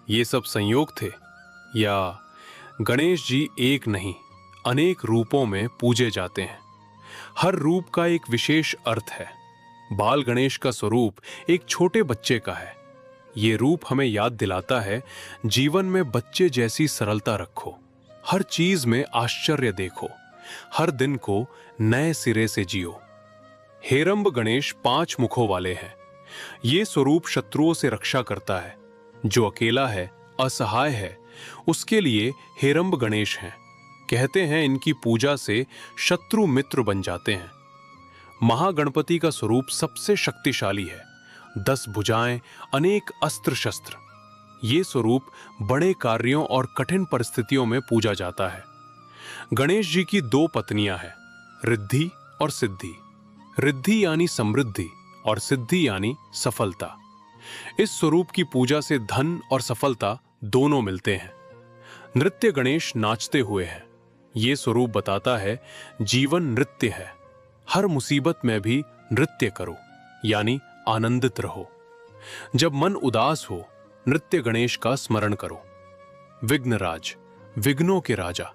[SPEAKER 1] ये सब संयोग थे या गणेश जी एक नहीं अनेक रूपों में पूजे जाते हैं। हर रूप का एक विशेष अर्थ है। बाल गणेश का स्वरूप एक छोटे बच्चे का है। ये रूप हमें याद दिलाता है, जीवन में बच्चे जैसी सरलता रखो, हर चीज में आश्चर्य देखो, हर दिन को नए सिरे से जियो। हेरंब गणेश 5 मुखों वाले हैं। ये स्वरूप शत्रुओं से रक्षा करता है। जो अकेला है, असहाय है, उसके लिए हेरंब गणेश हैं। कहते हैं इनकी पूजा से शत्रु मित्र बन जाते हैं। महागणपति का स्वरूप सबसे शक्तिशाली है। 10 भुजाएं, अनेक अस्त्र शस्त्र। ये स्वरूप बड़े कार्यों और कठिन परिस्थितियों में पूजा जाता है। गणेश जी की 2 पत्नियां हैं, रिद्धि और सिद्धि। रिद्धि यानी समृद्धि और सिद्धि यानी सफलता। इस स्वरूप की पूजा से धन और सफलता दोनों मिलते हैं। नृत्य गणेश नाचते हुए हैं। ये स्वरूप बताता है जीवन नृत्य है। हर मुसीबत में भी नृत्य करो, यानी आनंदित रहो। जब मन उदास हो, नृत्य गणेश का स्मरण करो। विघ्नराज, विघ्नों के राजा।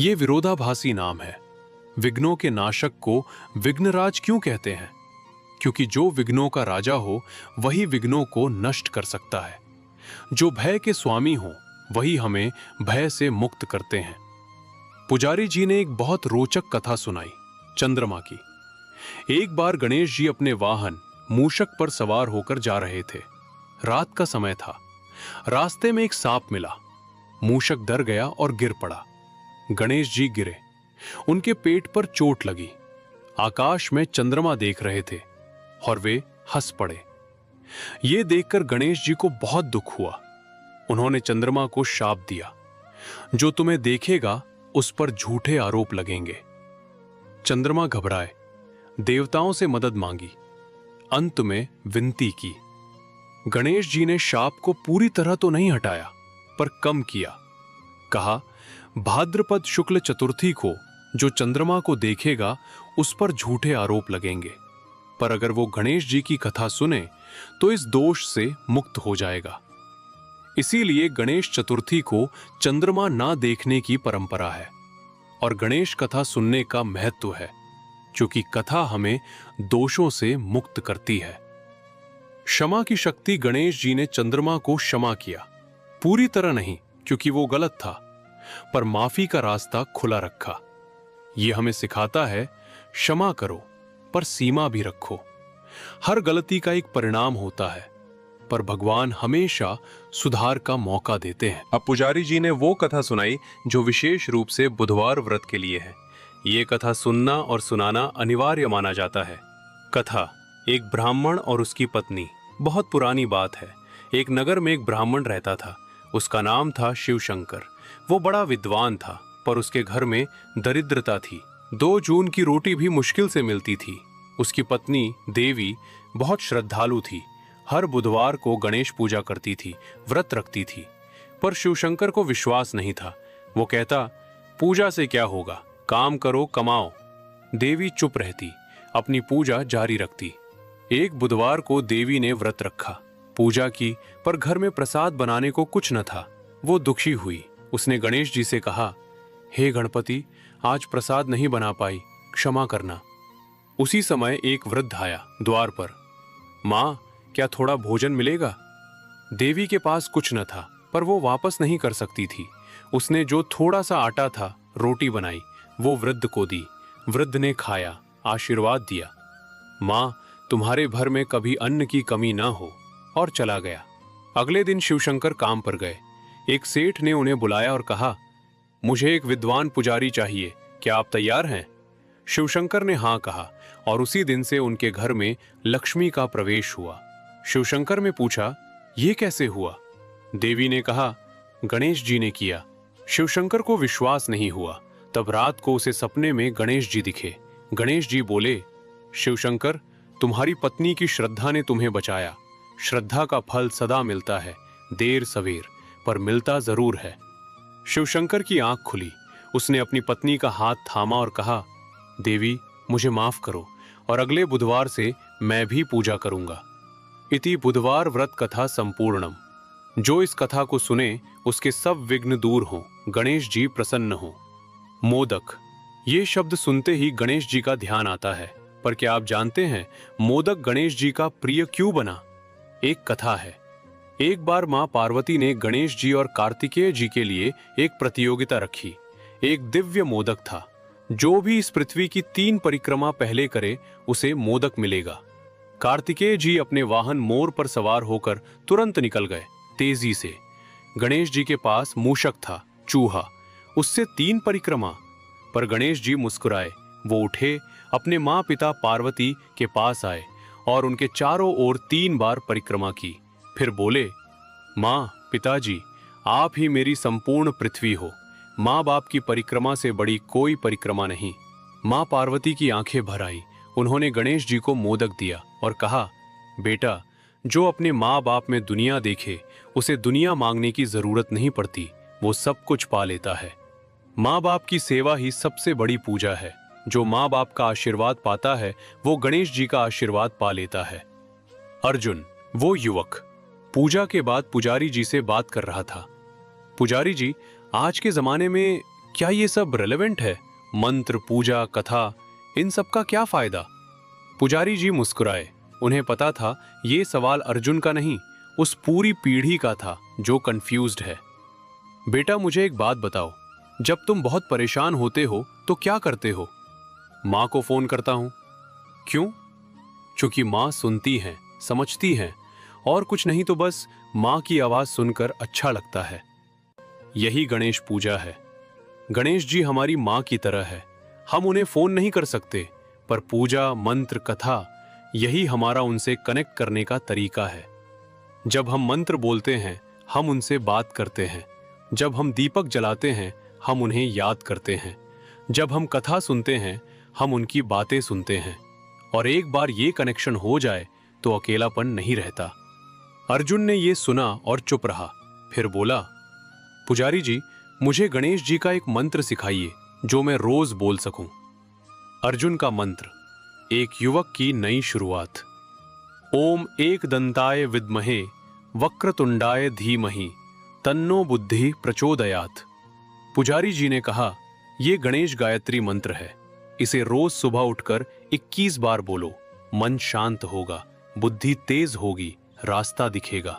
[SPEAKER 1] ये विरोधाभासी नाम है। विघ्नों के नाशक को विघ्नराज क्यों कहते हैं? क्योंकि जो विघ्नों का राजा हो वही विघ्नों को नष्ट कर सकता है। जो भय के स्वामी हो वही हमें भय से मुक्त करते हैं। पुजारी जी ने एक बहुत रोचक कथा सुनाई, चंद्रमा की। एक बार गणेश जी अपने वाहन मूषक पर सवार होकर जा रहे थे। रात का समय था। रास्ते में एक सांप मिला। मूषक डर गया और गिर पड़ा। गणेश जी गिरे। उनके पेट पर चोट लगी। आकाश में चंद्रमा देख रहे थे और वे हंस पड़े। ये देखकर गणेश जी को बहुत दुख हुआ। उन्होंने चंद्रमा को शाप दिया, जो तुम्हें देखेगा उस पर झूठे आरोप लगेंगे। चंद्रमा घबराए, देवताओं से मदद मांगी, अंत में विनती की। गणेश जी ने शाप को पूरी तरह तो नहीं हटाया, पर कम किया। कहा, भाद्रपद शुक्ल चतुर्थी को जो चंद्रमा को देखेगा उस पर झूठे आरोप लगेंगे, पर अगर वो गणेश जी की कथा सुने तो इस दोष से मुक्त हो जाएगा। इसीलिए गणेश चतुर्थी को चंद्रमा ना देखने की परंपरा है और गणेश कथा सुनने का महत्व है, क्योंकि कथा हमें दोषों से मुक्त करती है। क्षमा की शक्ति गणेश जी ने चंद्रमा को क्षमा किया, पूरी तरह नहीं क्योंकि वो गलत था, पर माफी का रास्ता खुला रखा। यह हमें सिखाता है, क्षमा करो पर सीमा भी रखो। हर गलती का एक परिणाम होता है, पर भगवान हमेशा सुधार का मौका देते हैं। अब पुजारी जी ने वो कथा सुनाई जो विशेष रूप से बुधवार व्रत के लिए है। ये कथा सुनना और सुनाना अनिवार्य माना जाता है। कथा, एक ब्राह्मण और उसकी पत्नी। बहुत पुरानी बात है। एक नगर में एक ब्राह्मण रहता था। उसका नाम था शिवशंकर। वो बड़ा विद्वान था, पर उसके घर में दरिद्रता थी। 2 जून की रोटी भी मुश्किल से मिलती थी। उसकी पत्नी देवी बहुत श्रद्धालु थी। हर बुधवार को गणेश पूजा करती थी, व्रत रखती थी। पर शिवशंकर को विश्वास नहीं था। वो कहता, पूजा से क्या होगा, काम करो, कमाओ। देवी चुप रहती, अपनी पूजा जारी रखती। एक बुधवार को देवी ने व्रत रखा, पूजा की, पर घर में प्रसाद बनाने को कुछ न था। वो दुखी हुई। उसने गणेश जी से कहा, हे गणपति, आज प्रसाद नहीं बना पाई, क्षमा करना। उसी समय एक वृद्ध आया द्वार पर। माँ, क्या थोड़ा भोजन मिलेगा? देवी के पास कुछ न था, पर वो वापस नहीं कर सकती थी। उसने जो थोड़ा सा आटा था, रोटी बनाई, वो वृद्ध को दी। वृद्ध ने खाया, आशीर्वाद दिया, माँ, तुम्हारे घर में कभी अन्न की कमी ना हो, और चला गया। अगले दिन शिवशंकर काम पर गए। एक सेठ ने उन्हें बुलाया और कहा, मुझे एक विद्वान पुजारी चाहिए, क्या आप तैयार हैं? शिवशंकर ने हाँ कहा, और उसी दिन से उनके घर में लक्ष्मी का प्रवेश हुआ। शिवशंकर ने पूछा, ये कैसे हुआ? देवी ने कहा, गणेश जी ने किया। शिवशंकर को विश्वास नहीं हुआ। तब रात को उसे सपने में गणेश जी दिखे। गणेश जी बोले, शिवशंकर, तुम्हारी पत्नी की श्रद्धा ने तुम्हें बचाया। श्रद्धा का फल सदा मिलता है, देर सवेर, पर मिलता जरूर है। शिवशंकर की आंख खुली। उसने अपनी पत्नी का हाथ थामा और कहा, देवी, मुझे माफ करो, और अगले बुधवार से मैं भी पूजा करूंगा। इति बुधवार व्रत कथा संपूर्णम। जो इस कथा को सुने उसके सब विघ्न दूर हों, गणेश जी प्रसन्न हों। मोदक, ये शब्द सुनते ही गणेश जी का ध्यान आता है। पर क्या आप जानते हैं मोदक गणेश जी का प्रिय क्यों बना? एक कथा है। एक बार मां पार्वती ने गणेश जी और कार्तिकेय जी के लिए एक प्रतियोगिता रखी। एक दिव्य मोदक था। जो भी इस पृथ्वी की 3 परिक्रमा पहले करे उसे मोदक मिलेगा। कार्तिकेय जी अपने वाहन मोर पर सवार होकर तुरंत निकल गए, तेजी से। गणेश जी के पास मूषक था, चूहा, उससे 3 परिक्रमा। पर गणेश जी मुस्कुराए। वो उठे, अपने माँ पिता पार्वती के पास आए और उनके चारों ओर 3 बार परिक्रमा की। फिर बोले, माँ, पिताजी, आप ही मेरी संपूर्ण पृथ्वी हो। माँ बाप की परिक्रमा से बड़ी कोई परिक्रमा नहीं। माँ पार्वती की आंखें भर आई। उन्होंने गणेश जी को मोदक दिया और कहा, बेटा, जो अपने माँ बाप में दुनिया देखे उसे दुनिया मांगने की जरूरत नहीं पड़ती, वो सब कुछ पा लेता है। माँ बाप की सेवा ही सबसे बड़ी पूजा है। जो माँ बाप का आशीर्वाद पाता है वो गणेश जी का आशीर्वाद पा लेता है। अर्जुन, वो युवक, पूजा के बाद पुजारी जी से बात कर रहा था। पुजारी जी, आज के जमाने में क्या ये सब रेलेवेंट है? मंत्र, पूजा, कथा, इन सब का क्या फायदा? पुजारी जी मुस्कुराए। उन्हें पता था ये सवाल अर्जुन का नहीं, उस पूरी पीढ़ी का था जो कंफ्यूज्ड है। बेटा, मुझे एक बात बताओ, जब तुम बहुत परेशान होते हो तो क्या करते हो? माँ को फोन करता हूं। क्यों? क्योंकि माँ सुनती हैं, समझती हैं, और कुछ नहीं तो बस माँ की आवाज सुनकर अच्छा लगता है। यही गणेश पूजा है। गणेश जी हमारी माँ की तरह है। हम उन्हें फोन नहीं कर सकते, पर पूजा, मंत्र, कथा, यही हमारा उनसे कनेक्ट करने का तरीका है। जब हम मंत्र बोलते हैं हम उनसे बात करते हैं। जब हम दीपक जलाते हैं हम उन्हें याद करते हैं। जब हम कथा सुनते हैं हम उनकी बातें सुनते हैं। और एक बार ये कनेक्शन हो जाए तो अकेलापन नहीं रहता। अर्जुन ने ये सुना और चुप रहा। फिर बोला, पुजारी जी, मुझे गणेश जी का एक मंत्र सिखाइए जो मैं रोज बोल सकूं। अर्जुन का मंत्र, एक युवक की नई शुरुआत। ओम एक दंताय विद्महे वक्रतुंडाय धीमहि तन्नो बुद्धि प्रचोदयात्। पुजारी जी ने कहा, यह गणेश गायत्री मंत्र है। इसे रोज सुबह उठकर 21 बार बोलो। मन शांत होगा, बुद्धि तेज होगी, रास्ता दिखेगा।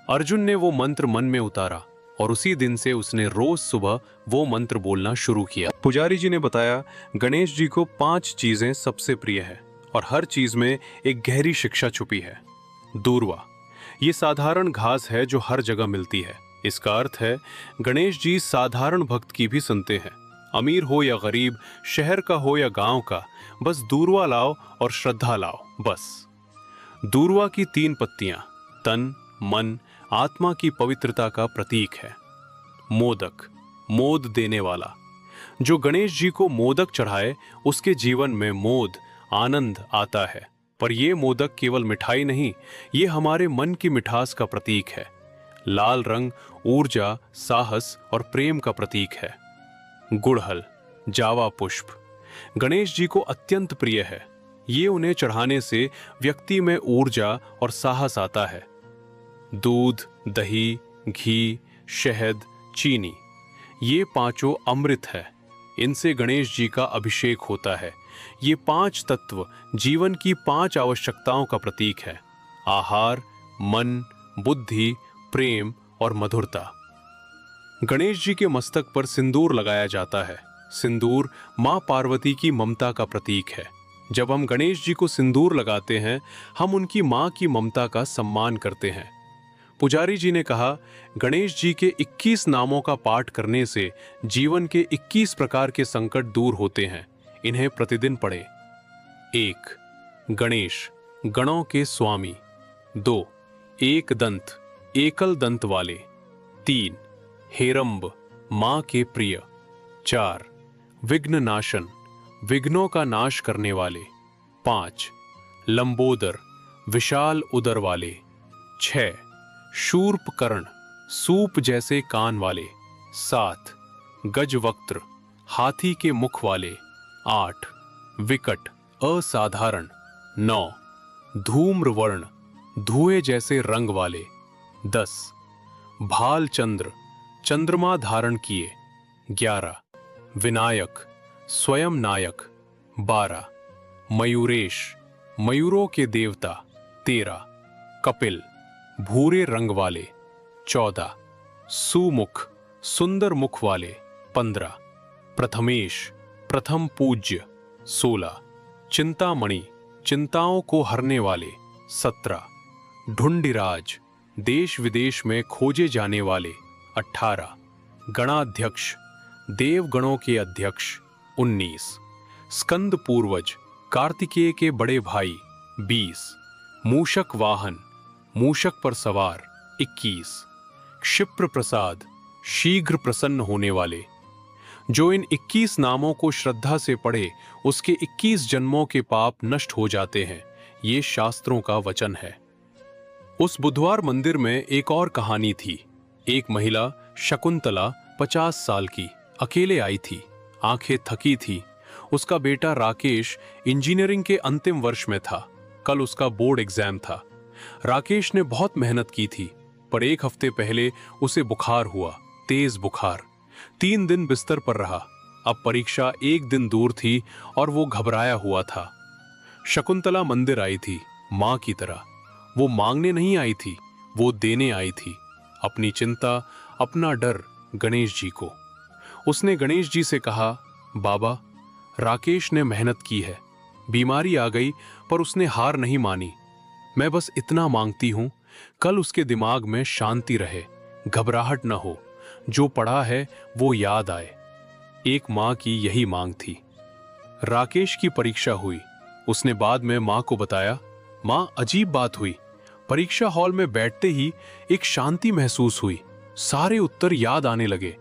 [SPEAKER 1] अर्जुन ने वो मंत्र मन में उतारा और उसी दिन से उसने रोज सुबह वो मंत्र बोलना शुरू किया। पुजारी जी ने बताया, गणेश जी को 5 चीजें सबसे प्रिय है और हर चीज में एक गहरी शिक्षा छुपी है। दूर्वा, ये साधारण घास है जो हर जगह मिलती है। इसका अर्थ है गणेश जी साधारण भक्त की भी सुनते हैं। अमीर हो या गरीब, शहर का हो या गांव का, बस दूर्वा लाओ और श्रद्धा लाओ, बस। दूर्वा की 3 पत्तियां, तन, मन, आत्मा की पवित्रता का प्रतीक है। मोदक, मोद देने वाला। जो गणेश जी को मोदक चढ़ाए उसके जीवन में मोद, आनंद आता है। पर ये मोदक केवल मिठाई नहीं, ये हमारे मन की मिठास का प्रतीक है। लाल रंग ऊर्जा, साहस और प्रेम का प्रतीक है। गुड़हल, जावा पुष्प, गणेश जी को अत्यंत प्रिय है। ये उन्हें चढ़ाने से व्यक्ति में ऊर्जा और साहस आता है। दूध, दही, घी, शहद, चीनी, ये पांचों अमृत है। इनसे गणेश जी का अभिषेक होता है। ये पांच तत्व जीवन की पांच आवश्यकताओं का प्रतीक है: आहार, मन, बुद्धि, प्रेम और मधुरता। गणेश जी के मस्तक पर सिंदूर लगाया जाता है। सिंदूर मां पार्वती की ममता का प्रतीक है। जब हम गणेश जी को सिंदूर लगाते हैं, हम उनकी मां की ममता का सम्मान करते हैं। पुजारी जी ने कहा, गणेश जी के 21 नामों का पाठ करने से जीवन के 21 प्रकार के संकट दूर होते हैं। इन्हें प्रतिदिन पढ़ें। 1. गणेश, गणों के स्वामी। 2. एक दंत, एकल दंत वाले। 3. हेरंब, मां के प्रिय। 4. विघ्न नाशन, विघ्नों का नाश करने वाले। 5. लंबोदर, विशाल उदर वाले। 6. शूर्पकर्ण, सूप जैसे कान वाले। 7. गजवक्त्र, हाथी के मुख वाले। 8. विकट, असाधारण। 9. धूम्रवर्ण, धुएं जैसे रंग वाले। 10. भालचंद्र, चंद्रमा धारण किए। 11. विनायक, स्वयं नायक। 12. मयूरेश, मयूरों के देवता। 13. कपिल, भूरे रंग वाले। 14. सुमुख, सुंदर मुख वाले। 15. प्रथमेश, प्रथम पूज्य। 16. चिंतामणि, चिंताओं को हरने वाले। 17. ढुंडिराज, देश विदेश में खोजे जाने वाले। 18. गणाध्यक्ष, देवगणों के अध्यक्ष। 19. स्कंद पूर्वज, कार्तिकेय के बड़े भाई। 20. मूषक वाहन, मूषक पर सवार। 21. क्षिप्र प्रसाद, शीघ्र प्रसन्न होने वाले। जो इन 21 नामों को श्रद्धा से पढ़े, उसके 21 जन्मों के पाप नष्ट हो जाते हैं। ये शास्त्रों का वचन है। उस बुधवार मंदिर में एक और कहानी थी। एक महिला शकुंतला 50 साल की अकेले आई थी। आंखें थकी थी। उसका बेटा राकेश इंजीनियरिंग के अंतिम वर्ष में था। कल उसका बोर्ड एग्जाम था। राकेश ने बहुत मेहनत की थी, पर एक हफ्ते पहले उसे बुखार हुआ, तेज बुखार। 3 दिन बिस्तर पर रहा। अब परीक्षा 1 दिन दूर थी और वो घबराया हुआ था। शकुंतला मंदिर आई थी, मां की तरह। वो मांगने नहीं आई थी, वो देने आई थी। अपनी चिंता, अपना डर गणेश जी को। उसने गणेश जी से कहा, बाबा, राकेश ने मेहनत की है, बीमारी आ गई पर उसने हार नहीं मानी। मैं बस इतना मांगती हूं, कल उसके दिमाग में शांति रहे, घबराहट न हो, जो पढ़ा है वो याद आए। एक मां की यही मांग थी। राकेश की परीक्षा हुई। उसने बाद में मां को बताया, मां, अजीब बात हुई। परीक्षा हॉल में बैठते ही एक शांति महसूस हुई, सारे उत्तर याद आने लगे।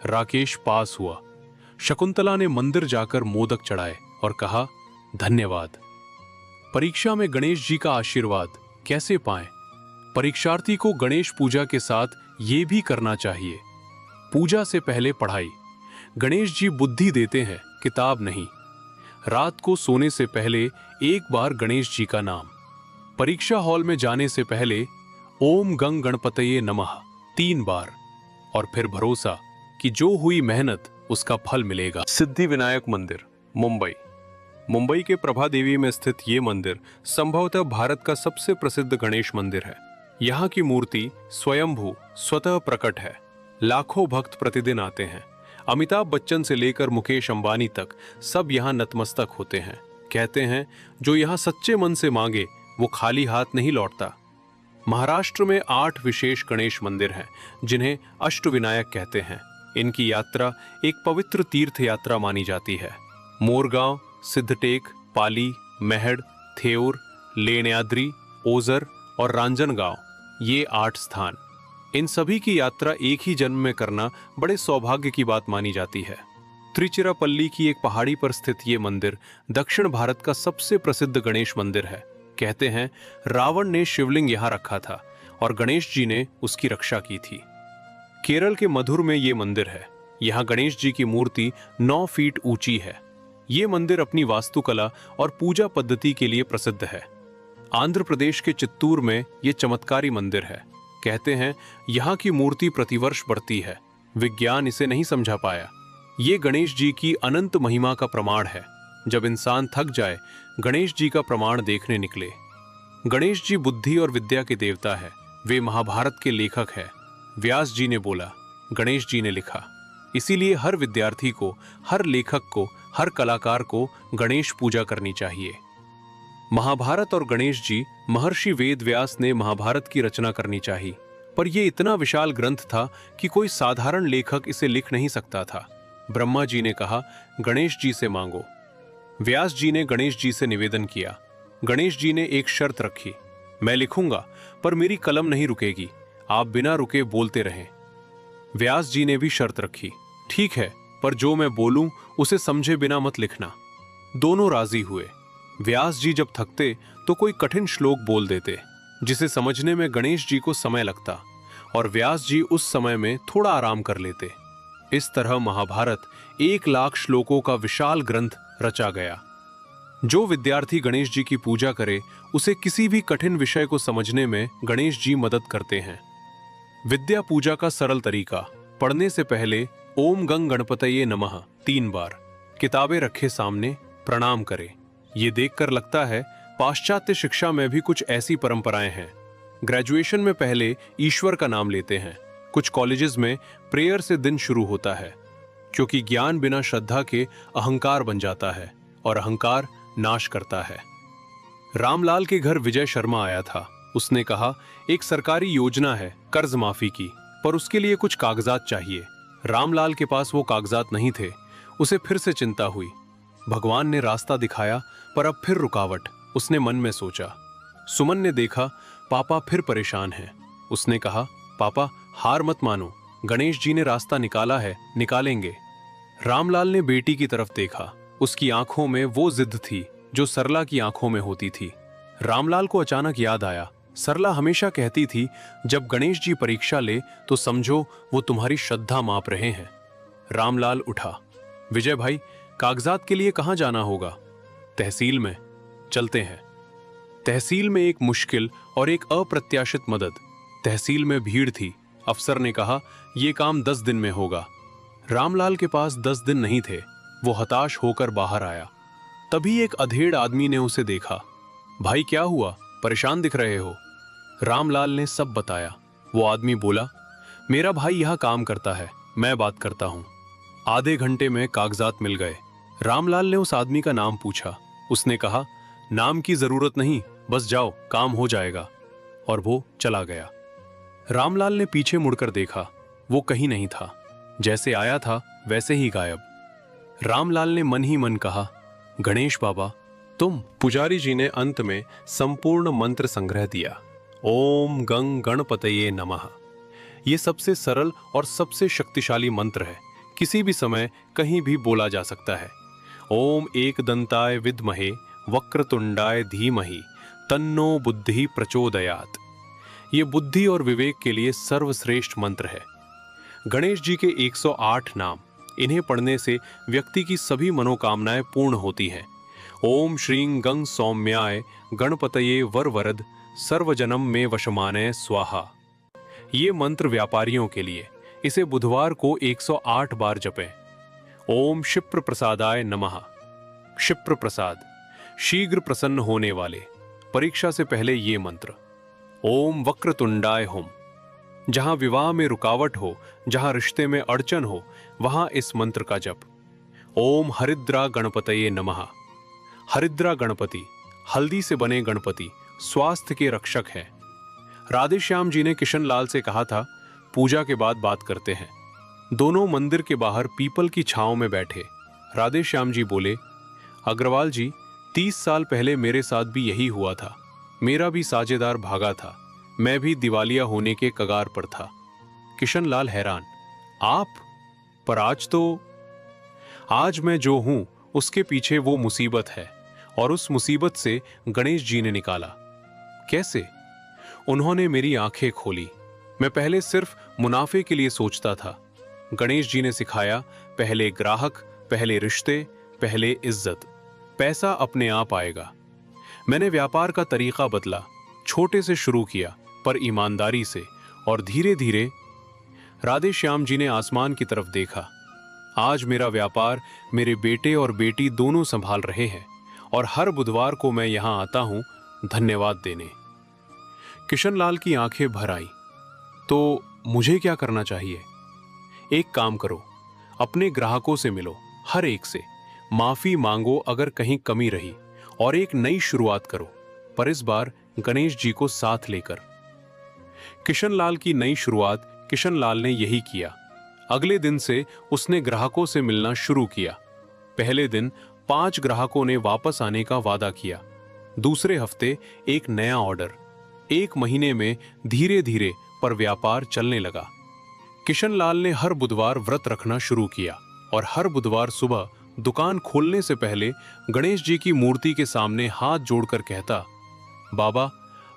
[SPEAKER 1] राकेश पास हुआ। शकुंतला ने मंदिर जाकर मोदक चढ़ाए और कहा, धन्यवाद। परीक्षा में गणेश जी का आशीर्वाद कैसे पाएं? परीक्षार्थी को गणेश पूजा के साथ ये भी करना चाहिए। पूजा से पहले पढ़ाई। गणेश जी बुद्धि देते हैं, किताब नहीं। रात को सोने से पहले एक बार गणेश जी का नाम। परीक्षा हॉल में जाने से पहले ओम गंग गणपतये नमः 3 बार। और फिर भरोसा कि जो हुई मेहनत उसका फल मिलेगा। सिद्धि विनायक मंदिर, मुंबई। मुंबई के प्रभा देवी में स्थित ये मंदिर संभवतः भारत का सबसे प्रसिद्ध गणेश मंदिर है। यहाँ की मूर्ति स्वयंभू, स्वतः प्रकट है। लाखों भक्त प्रतिदिन आते हैं। अमिताभ बच्चन से लेकर मुकेश अंबानी तक सब यहाँ नतमस्तक होते हैं। कहते हैं, जो यहाँ सच्चे मन से मांगे वो खाली हाथ नहीं लौटता। महाराष्ट्र में 8 विशेष गणेश मंदिर हैं, जिन्हें अष्टविनायक कहते हैं। इनकी यात्रा एक पवित्र तीर्थ यात्रा मानी जाती है। मोरगांव, सिद्धटेक, पाली, मेहड़, थेऊर, लेण्याद्री, ओझर और रांजनगांव, ये 8 स्थान, इन सभी की यात्रा एक ही जन्म में करना बड़े सौभाग्य की बात मानी जाती है। त्रिचिरापल्ली की एक पहाड़ी पर स्थित ये मंदिर दक्षिण भारत का सबसे प्रसिद्ध गणेश मंदिर है। कहते हैं रावण ने शिवलिंग यहाँ रखा था और गणेश जी ने उसकी रक्षा की थी। केरल के मधुर में ये मंदिर है। यहाँ गणेश जी की मूर्ति 9 फीट ऊंची है। ये मंदिर अपनी वास्तुकला और पूजा पद्धति के लिए प्रसिद्ध है। आंध्र प्रदेश के चित्तूर में ये चमत्कारी मंदिर है। कहते हैं यहाँ की मूर्ति प्रतिवर्ष बढ़ती है। विज्ञान इसे नहीं समझा पाया। ये गणेश जी की अनंत महिमा का प्रमाण है। जब इंसान थक जाए, गणेश जी का प्रमाण देखने निकले। गणेश जी बुद्धि और विद्या के देवता है। वे महाभारत के लेखक हैं। व्यास जी ने बोला, गणेश जी ने लिखा। इसीलिए हर विद्यार्थी को, हर लेखक को, हर कलाकार को गणेश पूजा करनी चाहिए। महाभारत और गणेश जी, महर्षि वेद व्यास ने महाभारत की रचना करनी चाहिए, पर यह इतना विशाल ग्रंथ था कि कोई साधारण लेखक इसे लिख नहीं सकता था। ब्रह्मा जी ने कहा, गणेश जी से मांगो। व्यास जी ने गणेश जी से निवेदन किया। गणेश जी ने एक शर्त रखी, मैं लिखूंगा पर मेरी कलम नहीं रुकेगी, आप बिना रुके बोलते रहें। व्यास जी ने भी शर्त रखी, ठीक है, पर जो मैं बोलूं उसे समझे बिना मत लिखना। दोनों राजी हुए। व्यास जी जब थकते तो कोई कठिन श्लोक बोल देते, जिसे समझने में गणेश जी को समय लगता, और व्यास जी उस समय में थोड़ा आराम कर लेते। इस तरह महाभारत 1 लाख श्लोकों का विशाल ग्रंथ रचा गया। जो विद्यार्थी गणेश जी की पूजा करे, उसे किसी भी कठिन विषय को समझने में गणेश जी मदद करते हैं। विद्या पूजा का सरल तरीका, पढ़ने से पहले ओम गंग गणपतये नमः 3 बार, किताबें रखे सामने, प्रणाम करें। ये देखकर लगता है पाश्चात्य शिक्षा में भी कुछ ऐसी परंपराएं हैं। ग्रेजुएशन में पहले ईश्वर का नाम लेते हैं। कुछ कॉलेजेस में प्रेयर से दिन शुरू होता है, क्योंकि ज्ञान बिना श्रद्धा के अहंकार बन जाता है और अहंकार नाश करता है। रामलाल के घर विजय शर्मा आया था। उसने कहा, एक सरकारी योजना है कर्ज माफी की, पर उसके लिए कुछ कागजात चाहिए। रामलाल के पास वो कागजात नहीं थे। उसे फिर से चिंता हुई। भगवान ने रास्ता दिखाया, पर अब फिर रुकावट। उसने मन में सोचा। सुमन ने देखा पापा फिर परेशान हैं। उसने कहा, पापा हार मत मानो, गणेश जी ने रास्ता निकाला है, निकालेंगे। रामलाल ने बेटी की तरफ देखा। उसकी आंखों में वो जिद थी जो सरला की आंखों में होती थी। रामलाल को अचानक याद आया, सरला हमेशा कहती थी, जब गणेश जी परीक्षा ले तो समझो वो तुम्हारी श्रद्धा माप रहे हैं। रामलाल उठा। विजय भाई, कागजात के लिए कहां जाना होगा? तहसील में। चलते हैं। तहसील में एक मुश्किल और एक अप्रत्याशित मदद। तहसील में भीड़ थी। अफसर ने कहा, यह काम 10 दिन में होगा। रामलाल के पास 10 दिन नहीं थे। वो हताश होकर बाहर आया। तभी एक अधेड़ आदमी ने उसे देखा। भाई क्या हुआ, परेशान दिख रहे हो? रामलाल ने सब बताया। वो आदमी बोला, मेरा भाई यहां काम करता है, मैं बात करता हूं। आधे घंटे में कागजात मिल गए। रामलाल ने उस आदमी का नाम पूछा। उसने कहा, नाम की जरूरत नहीं, बस जाओ, काम हो जाएगा। और वो चला गया। रामलाल ने पीछे मुड़कर देखा। वो कहीं नहीं था। जैसे आया था वैसे ही गायब। रामलाल ने मन ही मन कहा, गणेश बाबा तुम। पुजारी जी ने अंत में संपूर्ण मंत्र संग्रह दिया। ओम गंग गणपतये नमः। यह सबसे सरल और सबसे शक्तिशाली मंत्र है। किसी भी समय कहीं भी बोला जा सकता है। ओम एकदंताय विद्महे वक्रतुंडाय धीमहि तन्नो बुद्धि प्रचोदयात्। ये बुद्धि और विवेक के लिए सर्वश्रेष्ठ मंत्र है। गणेश जी के 108 नाम, इन्हें पढ़ने से व्यक्ति की सभी मनोकामनाएं पूर्ण होती हैं। ओम श्रीं गंग सौम्याय गणपतये वरवरद सर्वजनम में वशमानय स्वाहा। ये मंत्र व्यापारियों के लिए। इसे बुधवार को 108 बार जपें। ओम क्षिप्र प्रसादाय नमः। क्षिप्र प्रसाद, शीघ्र प्रसन्न होने वाले। परीक्षा से पहले ये मंत्र। ओम वक्रतुंडाय हुम। जहां विवाह में रुकावट हो, जहां रिश्ते में अड़चन हो, वहां इस मंत्र का जप। ओम हरिद्रा गणपतये नमः। हरिद्रा गणपति, हल्दी से बने गणपति, स्वास्थ्य के रक्षक हैं। राधेश्याम जी ने किशन लाल से कहा था, पूजा के बाद बात करते हैं। दोनों मंदिर के बाहर पीपल की छांव में बैठे। राधेश्याम जी बोले, अग्रवाल जी, 30 साल पहले मेरे साथ भी यही हुआ था। मेरा भी साझेदार भागा था। मैं भी दिवालिया होने के कगार पर था। किशनलाल हैरान, आप? पर आज मैं जो हूं उसके पीछे वो मुसीबत है, और उस मुसीबत से गणेश जी ने निकाला। कैसे? उन्होंने मेरी आंखें खोली। मैं पहले सिर्फ मुनाफे के लिए सोचता था। गणेश जी ने सिखाया, पहले ग्राहक, पहले रिश्ते, पहले इज्जत। पैसा अपने आप आएगा। मैंने व्यापार का तरीका बदला, छोटे से शुरू किया पर ईमानदारी से, और धीरे धीरे। राधे श्याम जी ने आसमान की तरफ देखा। आज मेरा व्यापार मेरे बेटे और बेटी दोनों संभाल रहे हैं, और हर बुधवार को मैं यहां आता हूं धन्यवाद देने। किशनलाल की आंखें भर आई। तो मुझे क्या करना चाहिए? एक काम करो, अपने ग्राहकों से मिलो, हर एक से माफी मांगो अगर कहीं कमी रही, और एक नई शुरुआत करो, पर इस बार गणेश जी को साथ लेकर। किशनलाल की नई शुरुआत किशनलाल ने यही किया। अगले दिन से उसने ग्राहकों से मिलना शुरू किया। पहले दिन 5 ग्राहकों ने वापस आने का वादा किया। दूसरे हफ्ते एक नया ऑर्डर। 1 महीने में धीरे धीरे पर व्यापार चलने लगा। किशनलाल ने हर बुधवार व्रत रखना शुरू किया, और हर बुधवार सुबह दुकान खोलने से पहले गणेश जी की मूर्ति के सामने हाथ जोड़कर कहता, बाबा,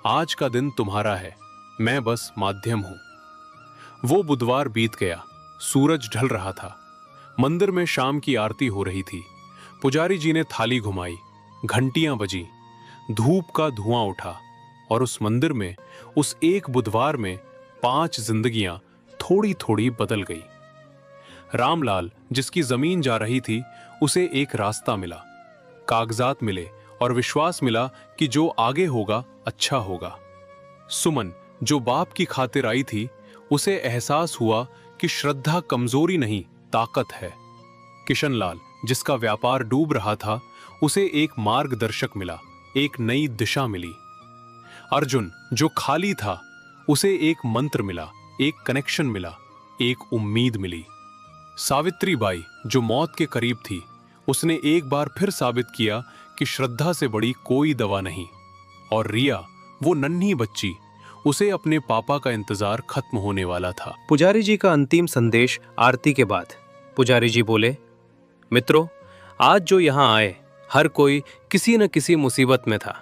[SPEAKER 1] आज का दिन तुम्हारा है, मैं बस माध्यम हूं। वो बुधवार बीत गया। सूरज ढल रहा था। मंदिर में शाम की आरती हो रही थी। पुजारी जी ने थाली घुमाई, घंटियां बजी, धूप का धुआं उठा, और उस मंदिर में उस एक बुधवार में 5 जिंदगियां थोड़ी थोड़ी बदल गई। रामलाल, जिसकी जमीन जा रही थी, उसे एक रास्ता मिला, कागजात मिले, और विश्वास मिला कि जो आगे होगा अच्छा होगा। सुमन, जो बाप की खातिर आई थी, उसे एहसास हुआ कि श्रद्धा कमजोरी नहीं, ताकत है। किशनलाल, जिसका व्यापार डूब रहा था, उसे एक मार्गदर्शक मिला, एक नई दिशा मिली। अर्जुन, जो खाली था, उसे एक मंत्र मिला, एक कनेक्शन मिला, एक उम्मीद मिली। सावित्री बाई, जो मौत के करीब थी, उसने एक बार फिर साबित किया कि श्रद्धा से बड़ी कोई दवा नहीं। और रिया, वो नन्ही बच्ची, उसे अपने पापा का इंतजार खत्म होने वाला था।
[SPEAKER 2] पुजारी जी का अंतिम संदेश आरती के बाद। पुजारी जी बोले, मित्रों, आज जो यहाँ आए, हर कोई किसी न किसी मुसीबत में था,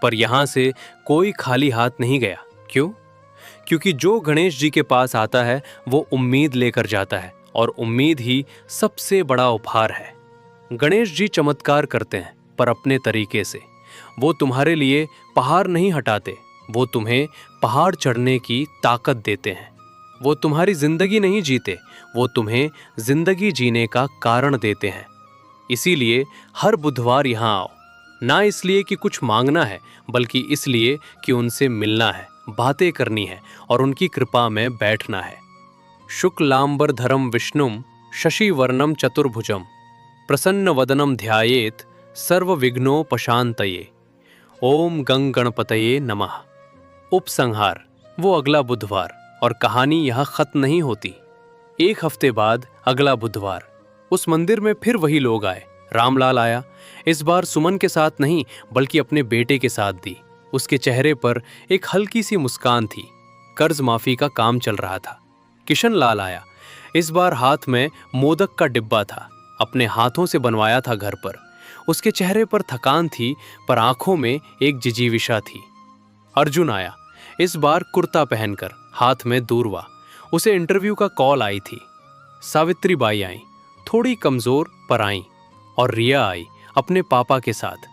[SPEAKER 2] पर यहाँ से कोई खाली हाथ नहीं गया। क्यों? क्योंकि जो गणेश जी के पास आता है वो उम्मीद लेकर जाता है, और उम्मीद ही सबसे बड़ा उपहार है। गणेश जी चमत्कार करते हैं, पर अपने तरीके से। वो तुम्हारे लिए पहाड़ नहीं हटाते, वो तुम्हें पहाड़ चढ़ने की ताकत देते हैं। वो तुम्हारी जिंदगी नहीं जीते, वो तुम्हें जिंदगी जीने का कारण देते हैं। इसीलिए हर बुधवार यहाँ आओ, ना इसलिए कि कुछ मांगना है, बल्कि इसलिए कि उनसे मिलना है, बातें करनी है, और उनकी कृपा में बैठना है। शुक्लांबरधरम विष्णुम शशिवर्णम चतुर्भुजम प्रसन्न वदनम ध्यायेत सर्वविघ्नोपशांतये। ओम गंग गणपतये नमः। उपसंहार। वो अगला बुधवार, और कहानी यहाँ खत्म नहीं होती। 1 हफ्ते बाद अगला बुधवार उस मंदिर में फिर वही लोग आए। रामलाल आया। इस बार सुमन के साथ नहीं, बल्कि अपने बेटे के साथ दी। उसके चेहरे पर एक हल्की सी मुस्कान थी। कर्ज माफी का काम चल रहा था। किशनलाल आया। इस बार हाथ में मोदक का डिब्बा था, अपने हाथों से बनवाया था घर पर। उसके चेहरे पर थकान थी, पर आंखों में एक जिजीविशा थी। अर्जुन आया, इस बार कुर्ता पहनकर, हाथ में दूरवा। उसे इंटरव्यू का कॉल आई थी। सावित्री बाई आई, थोड़ी कमजोर पर आई, और रिया आई अपने पापा के साथ।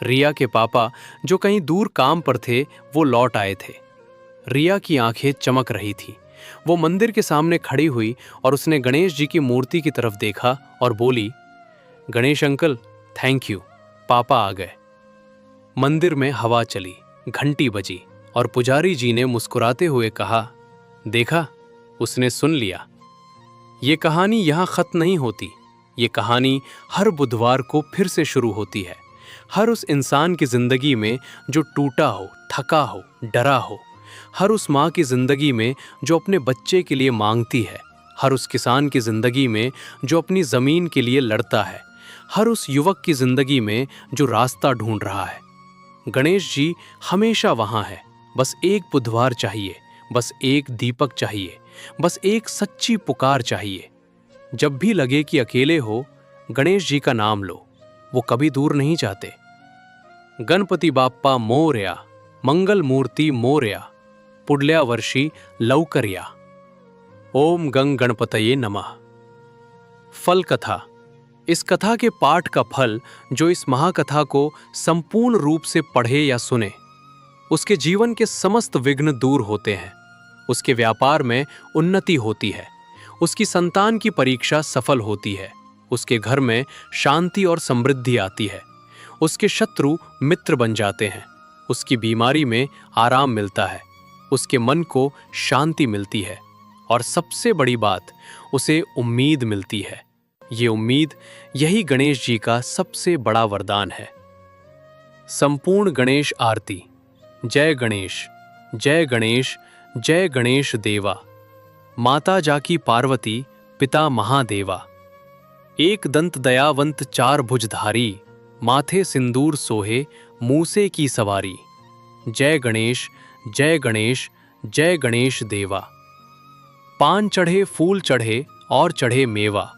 [SPEAKER 2] रिया के पापा, जो कहीं दूर काम पर थे, वो लौट आए थे। रिया की आंखें चमक रही थी। वो मंदिर के सामने खड़ी हुई, और उसने गणेश जी की मूर्ति की तरफ देखा और बोली, गणेश अंकल, थैंक यू, पापा आ गए। मंदिर में हवा चली, घंटी बजी, और पुजारी जी ने मुस्कुराते हुए कहा, देखा, उसने सुन लिया। ये कहानी यहाँ खत्म नहीं होती। ये कहानी हर बुधवार को फिर से शुरू होती है। हर उस इंसान की जिंदगी में जो टूटा हो, थका हो, डरा हो। हर उस माँ की जिंदगी में जो अपने बच्चे के लिए मांगती है। हर उस किसान की जिंदगी में जो अपनी जमीन के लिए लड़ता है। हर उस युवक की जिंदगी में जो रास्ता ढूंढ रहा है। गणेश जी हमेशा वहाँ है, बस एक बुधवार चाहिए, बस एक दीपक चाहिए, बस एक सच्ची पुकार चाहिए। जब भी लगे कि अकेले हो, गणेश जी का नाम लो, वो कभी दूर नहीं जाते। गणपति बाप्पा मोरया, मंगल मूर्ति मोरया, पुढल्या वर्षी लवकर या। ओम गंग गणपतये नमः। फल कथा। इस कथा के पाठ का फल जो इस महाकथा को संपूर्ण रूप से पढ़े या सुने, उसके जीवन के समस्त विघ्न दूर होते हैं, उसके व्यापार में उन्नति होती है, उसकी संतान की परीक्षा सफल होती है, उसके घर में शांति और समृद्धि आती है, उसके शत्रु मित्र बन जाते हैं, उसकी बीमारी में आराम मिलता है, उसके मन को शांति मिलती है और सबसे बड़ी बात, उसे उम्मीद मिलती है। ये उम्मीद, यही गणेश जी का सबसे बड़ा वरदान है। संपूर्ण गणेश आरती। जय गणेश, जय गणेश, जय गणेश देवा। माता जाकी पार्वती, पिता महादेवा। एक दंत दयावंत चार भुजधारी, माथे सिंदूर सोहे, मूसे की सवारी। जय गणेश, जय गणेश, जय गणेश देवा। पान चढ़े, फूल चढ़े और चढ़े मेवा,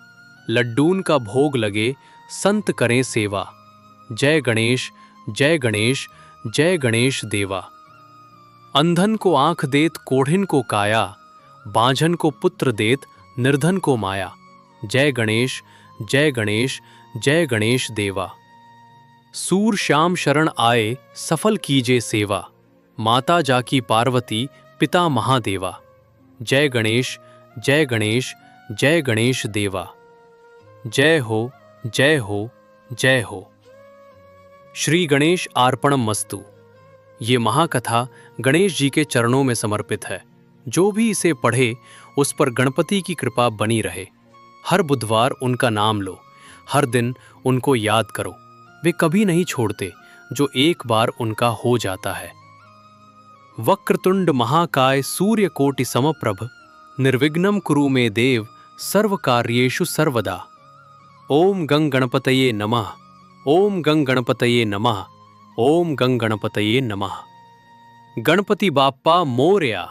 [SPEAKER 2] लड्डून का भोग लगे, संत करें सेवा। जय गणेश, जय गणेश, जय गणेश देवा। अंधन को आंख देत, कोढ़िन को काया, बांझन को पुत्र देत, निर्धन को माया। जय गणेश, जय गणेश, जय गणेश देवा। सूर श्याम शरण आए, सफल कीजे सेवा, माता जाकी पार्वती, पिता महादेवा। जय गणेश, जय गणेश, जय गणेश देवा। जय हो, जय हो, जय हो। श्री गणेश अर्पणम मस्तु। ये महाकथा गणेश जी के चरणों में समर्पित है। जो भी इसे पढ़े, उस पर गणपति की कृपा बनी रहे। हर बुधवार उनका नाम लो, हर दिन उनको याद करो। वे कभी नहीं छोड़ते जो एक बार उनका हो जाता है। वक्रतुंड महाकाय सूर्यकोटि समप्रभ, निर्विघ्नं कुरु मे देव, सर्व कार्येषु सर्वदा। ओम गंग गणपतये नमः। ओम गंग गणपतये नमः। ओम गंग गणपतये नमः। गणपति बाप्पा मोरया।